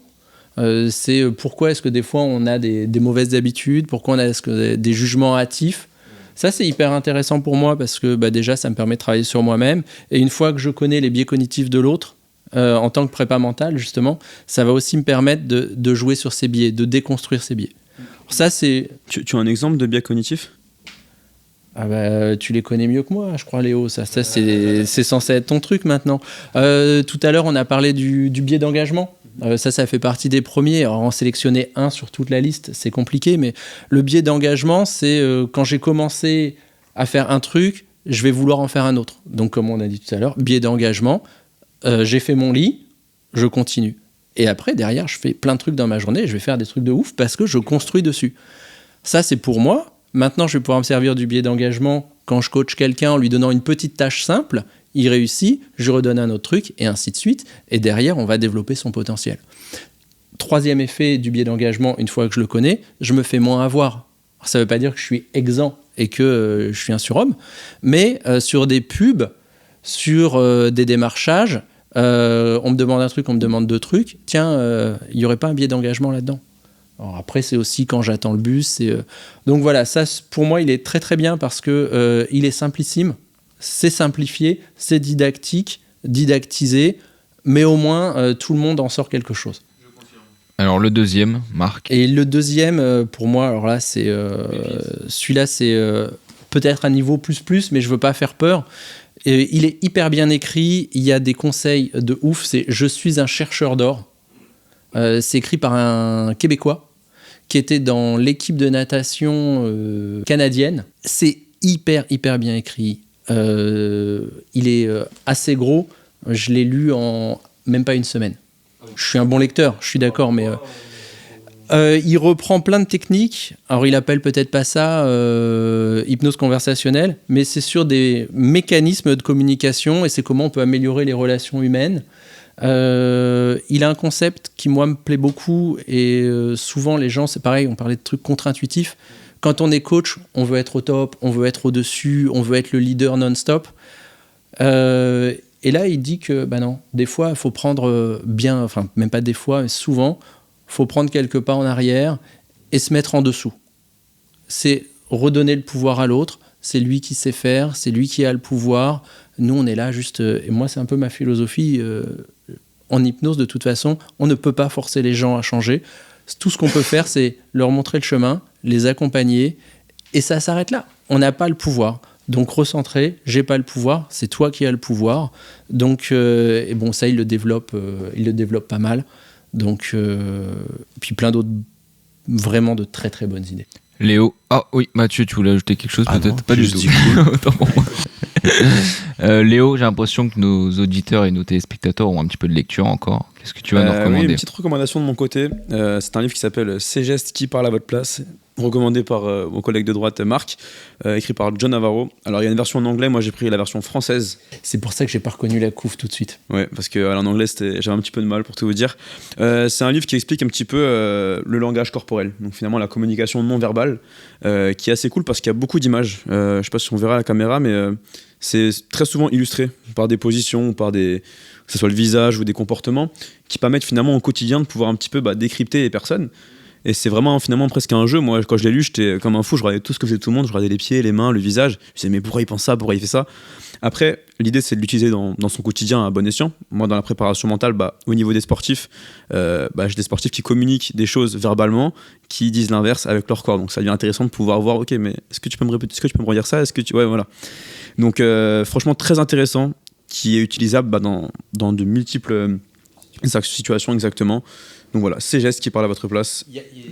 C'est pourquoi est-ce que des fois on a des mauvaises habitudes, pourquoi on a des jugements hâtifs. Ça, c'est hyper intéressant pour moi parce que déjà, ça me permet de travailler sur moi-même. Et une fois que je connais les biais cognitifs de l'autre, en tant que prépa mentale, justement, ça va aussi me permettre de jouer sur ces biais, de déconstruire ces biais. Ça, c'est... Tu as un exemple de biais cognitif ? Tu les connais mieux que moi, je crois, Léo. Ça c'est censé être ton truc maintenant. Tout à l'heure, on a parlé du biais d'engagement. Ça fait partie des premiers. Alors, en sélectionner un sur toute la liste, c'est compliqué, mais le biais d'engagement, c'est quand j'ai commencé à faire un truc, je vais vouloir en faire un autre. Donc, comme on a dit tout à l'heure, biais d'engagement, j'ai fait mon lit, je continue. Et après, derrière, je fais plein de trucs dans ma journée, je vais faire des trucs de ouf parce que je construis dessus. Ça, c'est pour moi. Maintenant, je vais pouvoir me servir du biais d'engagement quand je coach quelqu'un en lui donnant une petite tâche simple. Il réussit, je redonne un autre truc, et ainsi de suite. Et derrière, on va développer son potentiel. 3e effet du biais d'engagement, une fois que je le connais, je me fais moins avoir. Alors, ça ne veut pas dire que je suis exempt et que je suis un surhomme, mais sur des pubs, sur des démarchages, on me demande un truc, on me demande 2 trucs. Tiens, il n'y aurait pas un biais d'engagement là-dedans ? Alors après, c'est aussi quand j'attends le bus. Donc voilà, ça, pour moi, il est très très bien parce que il est simplissime. C'est simplifié, c'est didactique, didactisé, mais au moins tout le monde en sort quelque chose. Alors le deuxième, Marc. Et le deuxième, pour moi, alors là, c'est celui-là, c'est peut-être un niveau plus, mais je veux pas faire peur. Et il est hyper bien écrit. Il y a des conseils de ouf. C'est Je suis un chercheur d'or. C'est écrit par un Québécois qui était dans l'équipe de natation canadienne. C'est hyper bien écrit. Il est assez gros. Je l'ai lu en même pas une semaine. Je suis un bon lecteur, je suis d'accord, mais il reprend plein de techniques. Alors, il appelle peut-être pas ça hypnose conversationnelle, mais c'est sur des mécanismes de communication et c'est comment on peut améliorer les relations humaines. Il a un concept qui, moi, me plaît beaucoup et souvent, les gens, c'est pareil, on parlait de trucs contre-intuitifs. Quand on est coach, on veut être au top, on veut être au-dessus, on veut être le leader non-stop. Et là, il dit que non, des fois, il faut prendre même pas des fois, mais souvent, il faut prendre quelques pas en arrière et se mettre en dessous. C'est redonner le pouvoir à l'autre, c'est lui qui sait faire, c'est lui qui a le pouvoir. Nous, on est là juste... et moi, c'est un peu ma philosophie. En hypnose, de toute façon, on ne peut pas forcer les gens à changer. Tout ce qu'on peut faire, c'est leur montrer le chemin, les accompagner, et ça s'arrête là. On n'a pas le pouvoir. Donc recentrer, j'ai pas le pouvoir, c'est toi qui as le pouvoir. Donc et bon, ça il le développe pas mal. Donc puis plein d'autres vraiment de très très bonnes idées. Léo, oui, Mathieu, tu voulais ajouter quelque chose peut-être? Non, Pas du tout. cool. Autant pour moi. Léo, j'ai l'impression que nos auditeurs et nos téléspectateurs ont un petit peu de lecture encore. Qu'est-ce que tu vas nous recommander? Oui, une petite recommandation de mon côté. C'est un livre qui s'appelle Ces gestes qui parlent à votre place, recommandé par mon collègue de droite Marc, écrit par John Navarro. Alors il y a une version en anglais, moi j'ai pris la version française. C'est pour ça que j'ai pas reconnu la couve tout de suite. Ouais, parce que en anglais j'avais un petit peu de mal pour tout vous dire. C'est un livre qui explique un petit peu le langage corporel, donc finalement la communication non verbale, qui est assez cool parce qu'il y a beaucoup d'images. Je sais pas si on verra à la caméra, mais c'est très souvent illustré par des positions, par que ce soit le visage ou des comportements, qui permettent finalement au quotidien de pouvoir un petit peu décrypter les personnes. Et c'est vraiment finalement presque un jeu. Moi, quand je l'ai lu, j'étais comme un fou. Je regardais tout ce que faisait tout le monde. Je regardais les pieds, les mains, le visage. Je me disais, mais pourquoi il pense ça? Pourquoi il fait ça? Après, l'idée, c'est de l'utiliser dans son quotidien à bon escient. Moi, dans la préparation mentale, au niveau des sportifs, j'ai des sportifs qui communiquent des choses verbalement, qui disent l'inverse avec leur corps. Donc, ça devient intéressant de pouvoir voir, ok, mais est-ce que tu peux me répéter? Est-ce que tu peux me redire ça? Ouais, voilà. Donc, franchement, très intéressant, qui est utilisable dans de multiples situations exactement. Donc voilà, ces gestes qui parlent à votre place.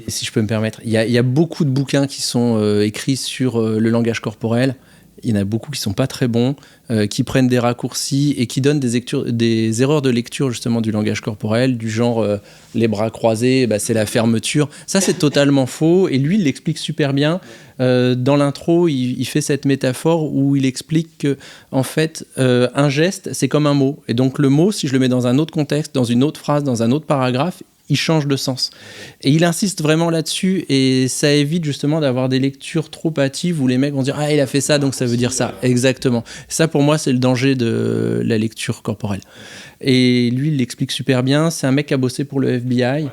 Si je peux me permettre, il y a beaucoup de bouquins qui sont écrits sur le langage corporel. Il y en a beaucoup qui sont pas très bons, qui prennent des raccourcis et qui donnent des erreurs de lecture justement du langage corporel, du genre les bras croisés, c'est la fermeture. Ça, c'est totalement faux. Et lui, il l'explique super bien. Dans l'intro, il fait cette métaphore où il explique que, en fait, un geste, c'est comme un mot. Et donc, le mot, si je le mets dans un autre contexte, dans une autre phrase, dans un autre paragraphe, il change de sens. Et il insiste vraiment là-dessus et ça évite justement d'avoir des lectures trop hâtives où les mecs vont dire « Ah, il a fait ça, donc ça veut dire ça. » Exactement. Ça, pour moi, c'est le danger de la lecture corporelle. Et lui, il l'explique super bien. C'est un mec qui a bossé pour le FBI.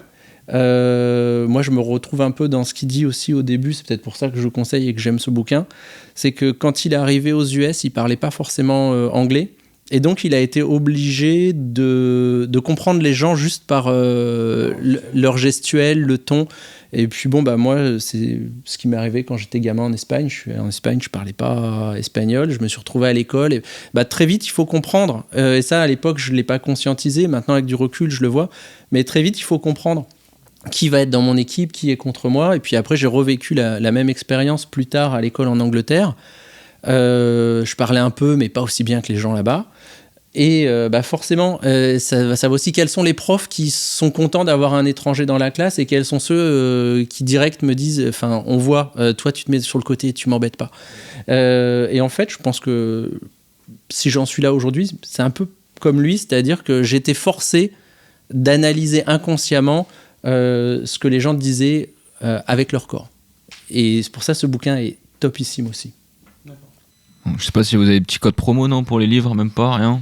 Moi, je me retrouve un peu dans ce qu'il dit aussi au début. C'est peut-être pour ça que je conseille et que j'aime ce bouquin. C'est que quand il est arrivé aux US, il parlait pas forcément anglais. Et donc, il a été obligé de comprendre les gens juste par leur gestuelle, le ton. Et puis, moi, c'est ce qui m'est arrivé quand j'étais gamin en Espagne. Je suis en Espagne, je parlais pas espagnol. Je me suis retrouvé à l'école. Et, très vite, il faut comprendre. Et ça, à l'époque, je l'ai pas conscientisé. Maintenant, avec du recul, je le vois. Mais très vite, il faut comprendre qui va être dans mon équipe, qui est contre moi. Et puis après, j'ai revécu la même expérience plus tard à l'école en Angleterre. Je parlais un peu, mais pas aussi bien que les gens là-bas. Et forcément, ça va aussi quels sont les profs qui sont contents d'avoir un étranger dans la classe et quels sont ceux qui direct me disent, enfin, on voit, toi tu te mets sur le côté, tu m'embêtes pas. Et en fait, je pense que si j'en suis là aujourd'hui, c'est un peu comme lui, c'est-à-dire que j'étais forcé d'analyser inconsciemment ce que les gens disaient avec leur corps. Et c'est pour ça que ce bouquin est topissime aussi. Je sais pas si vous avez des petits codes promo, non, pour les livres, même pas, rien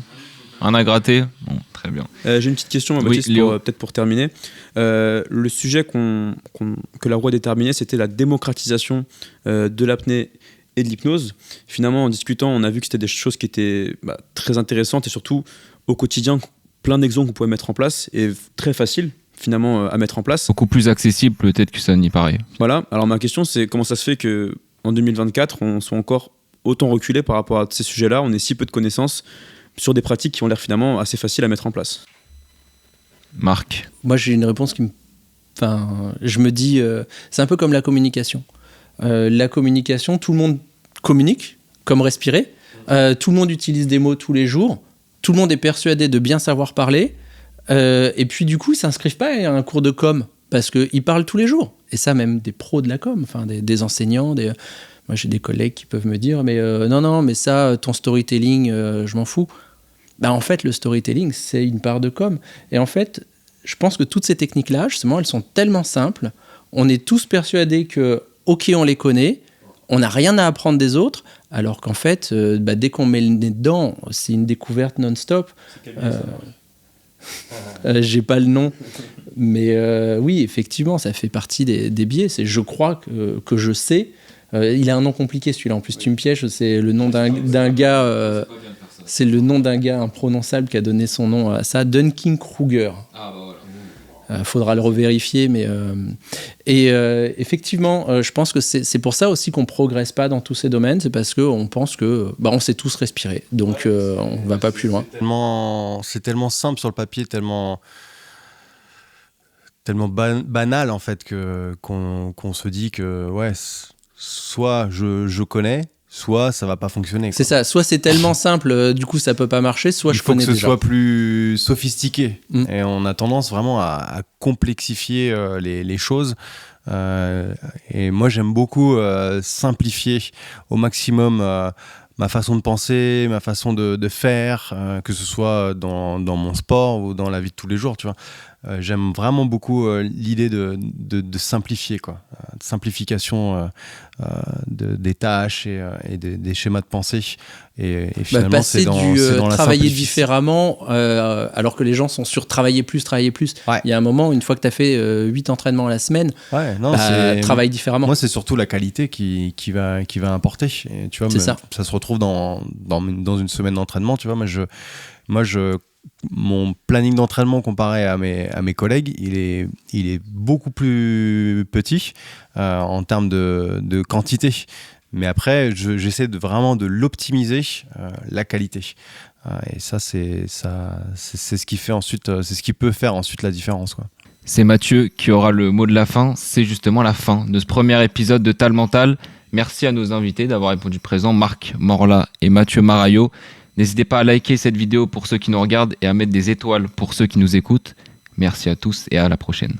à gratter? Bon, très bien. J'ai une petite question, Baptiste, peut-être pour terminer. Le sujet que la roue a déterminé, c'était la démocratisation de l'apnée et de l'hypnose. Finalement, en discutant, on a vu que c'était des choses qui étaient très intéressantes et surtout, au quotidien, plein d'exemples qu'on pouvait mettre en place et très facile finalement à mettre en place. Beaucoup plus accessible peut-être que ça n'y paraît. Voilà, alors ma question c'est comment ça se fait qu'en 2024, on soit encore autant reculé par rapport à ces sujets-là, on ait si peu de connaissances sur des pratiques qui ont l'air finalement assez faciles à mettre en place. Marc? Moi, j'ai une réponse je me dis, c'est un peu comme la communication. La communication, tout le monde communique, comme respirer. Tout le monde utilise des mots tous les jours. Tout le monde est persuadé de bien savoir parler. Et puis du coup, ils s'inscrivent pas à un cours de com parce qu'ils parlent tous les jours. Et ça, même des pros de la com, enfin des enseignants. Moi, j'ai des collègues qui peuvent me dire, mais non, mais ça, ton storytelling, je m'en fous. Bah, en fait, le storytelling, c'est une part de com. Et en fait, je pense que toutes ces techniques-là, justement, elles sont tellement simples. On est tous persuadés que, ok, on les connaît, on n'a rien à apprendre des autres, alors qu'en fait, dès qu'on met le nez dedans, c'est une découverte non-stop. J'ai pas le nom, mais oui, effectivement, ça fait partie des biais. C'est je crois que je sais. Il a un nom compliqué celui-là. En plus, tu me pièges. C'est le nom d'un gars. C'est le nom d'un gars imprononçable qui a donné son nom à ça, Dunning-Kruger. Ah bah voilà. Faudra le revérifier, mais effectivement, je pense que c'est pour ça aussi qu'on progresse pas dans tous ces domaines, c'est parce qu'on pense que on sait tous respirer, donc on va pas plus loin. C'est tellement simple sur le papier, tellement banal en fait qu'on se dit que ouais, soit je connais, soit ça va pas fonctionner. C'est ça, soit c'est tellement simple, du coup ça peut pas marcher, soit je connais déjà. Il faut que ce soit plus sophistiqué. Et on a tendance vraiment à complexifier les choses. Et moi j'aime beaucoup simplifier au maximum ma façon de penser, ma façon de faire, que ce soit dans mon sport ou dans la vie de tous les jours, tu vois. J'aime vraiment beaucoup l'idée de simplifier, quoi. De simplification des tâches et des schémas de pensée. Et finalement, passer c'est dans la travailler simplification. différemment, alors que les gens sont sur travailler plus. Ouais. Il y a un moment, une fois que tu as fait 8 entraînements à la semaine, travaille différemment. Moi, c'est surtout la qualité qui va importer. Et, tu vois, C'est ça se retrouve dans une semaine d'entraînement. Tu vois, mon planning d'entraînement comparé à mes collègues, il est beaucoup plus petit en termes de quantité. Mais après, j'essaie vraiment de l'optimiser, la qualité. Et ça, c'est ce qui fait ensuite, c'est ce qui peut faire ensuite la différence, quoi. C'est Mathieu qui aura le mot de la fin. C'est justement la fin de ce premier épisode de Tal Mental. Merci à nos invités d'avoir répondu présent, Marc Morla et Mathieu Marayo. N'hésitez pas à liker cette vidéo pour ceux qui nous regardent et à mettre des étoiles pour ceux qui nous écoutent. Merci à tous et à la prochaine.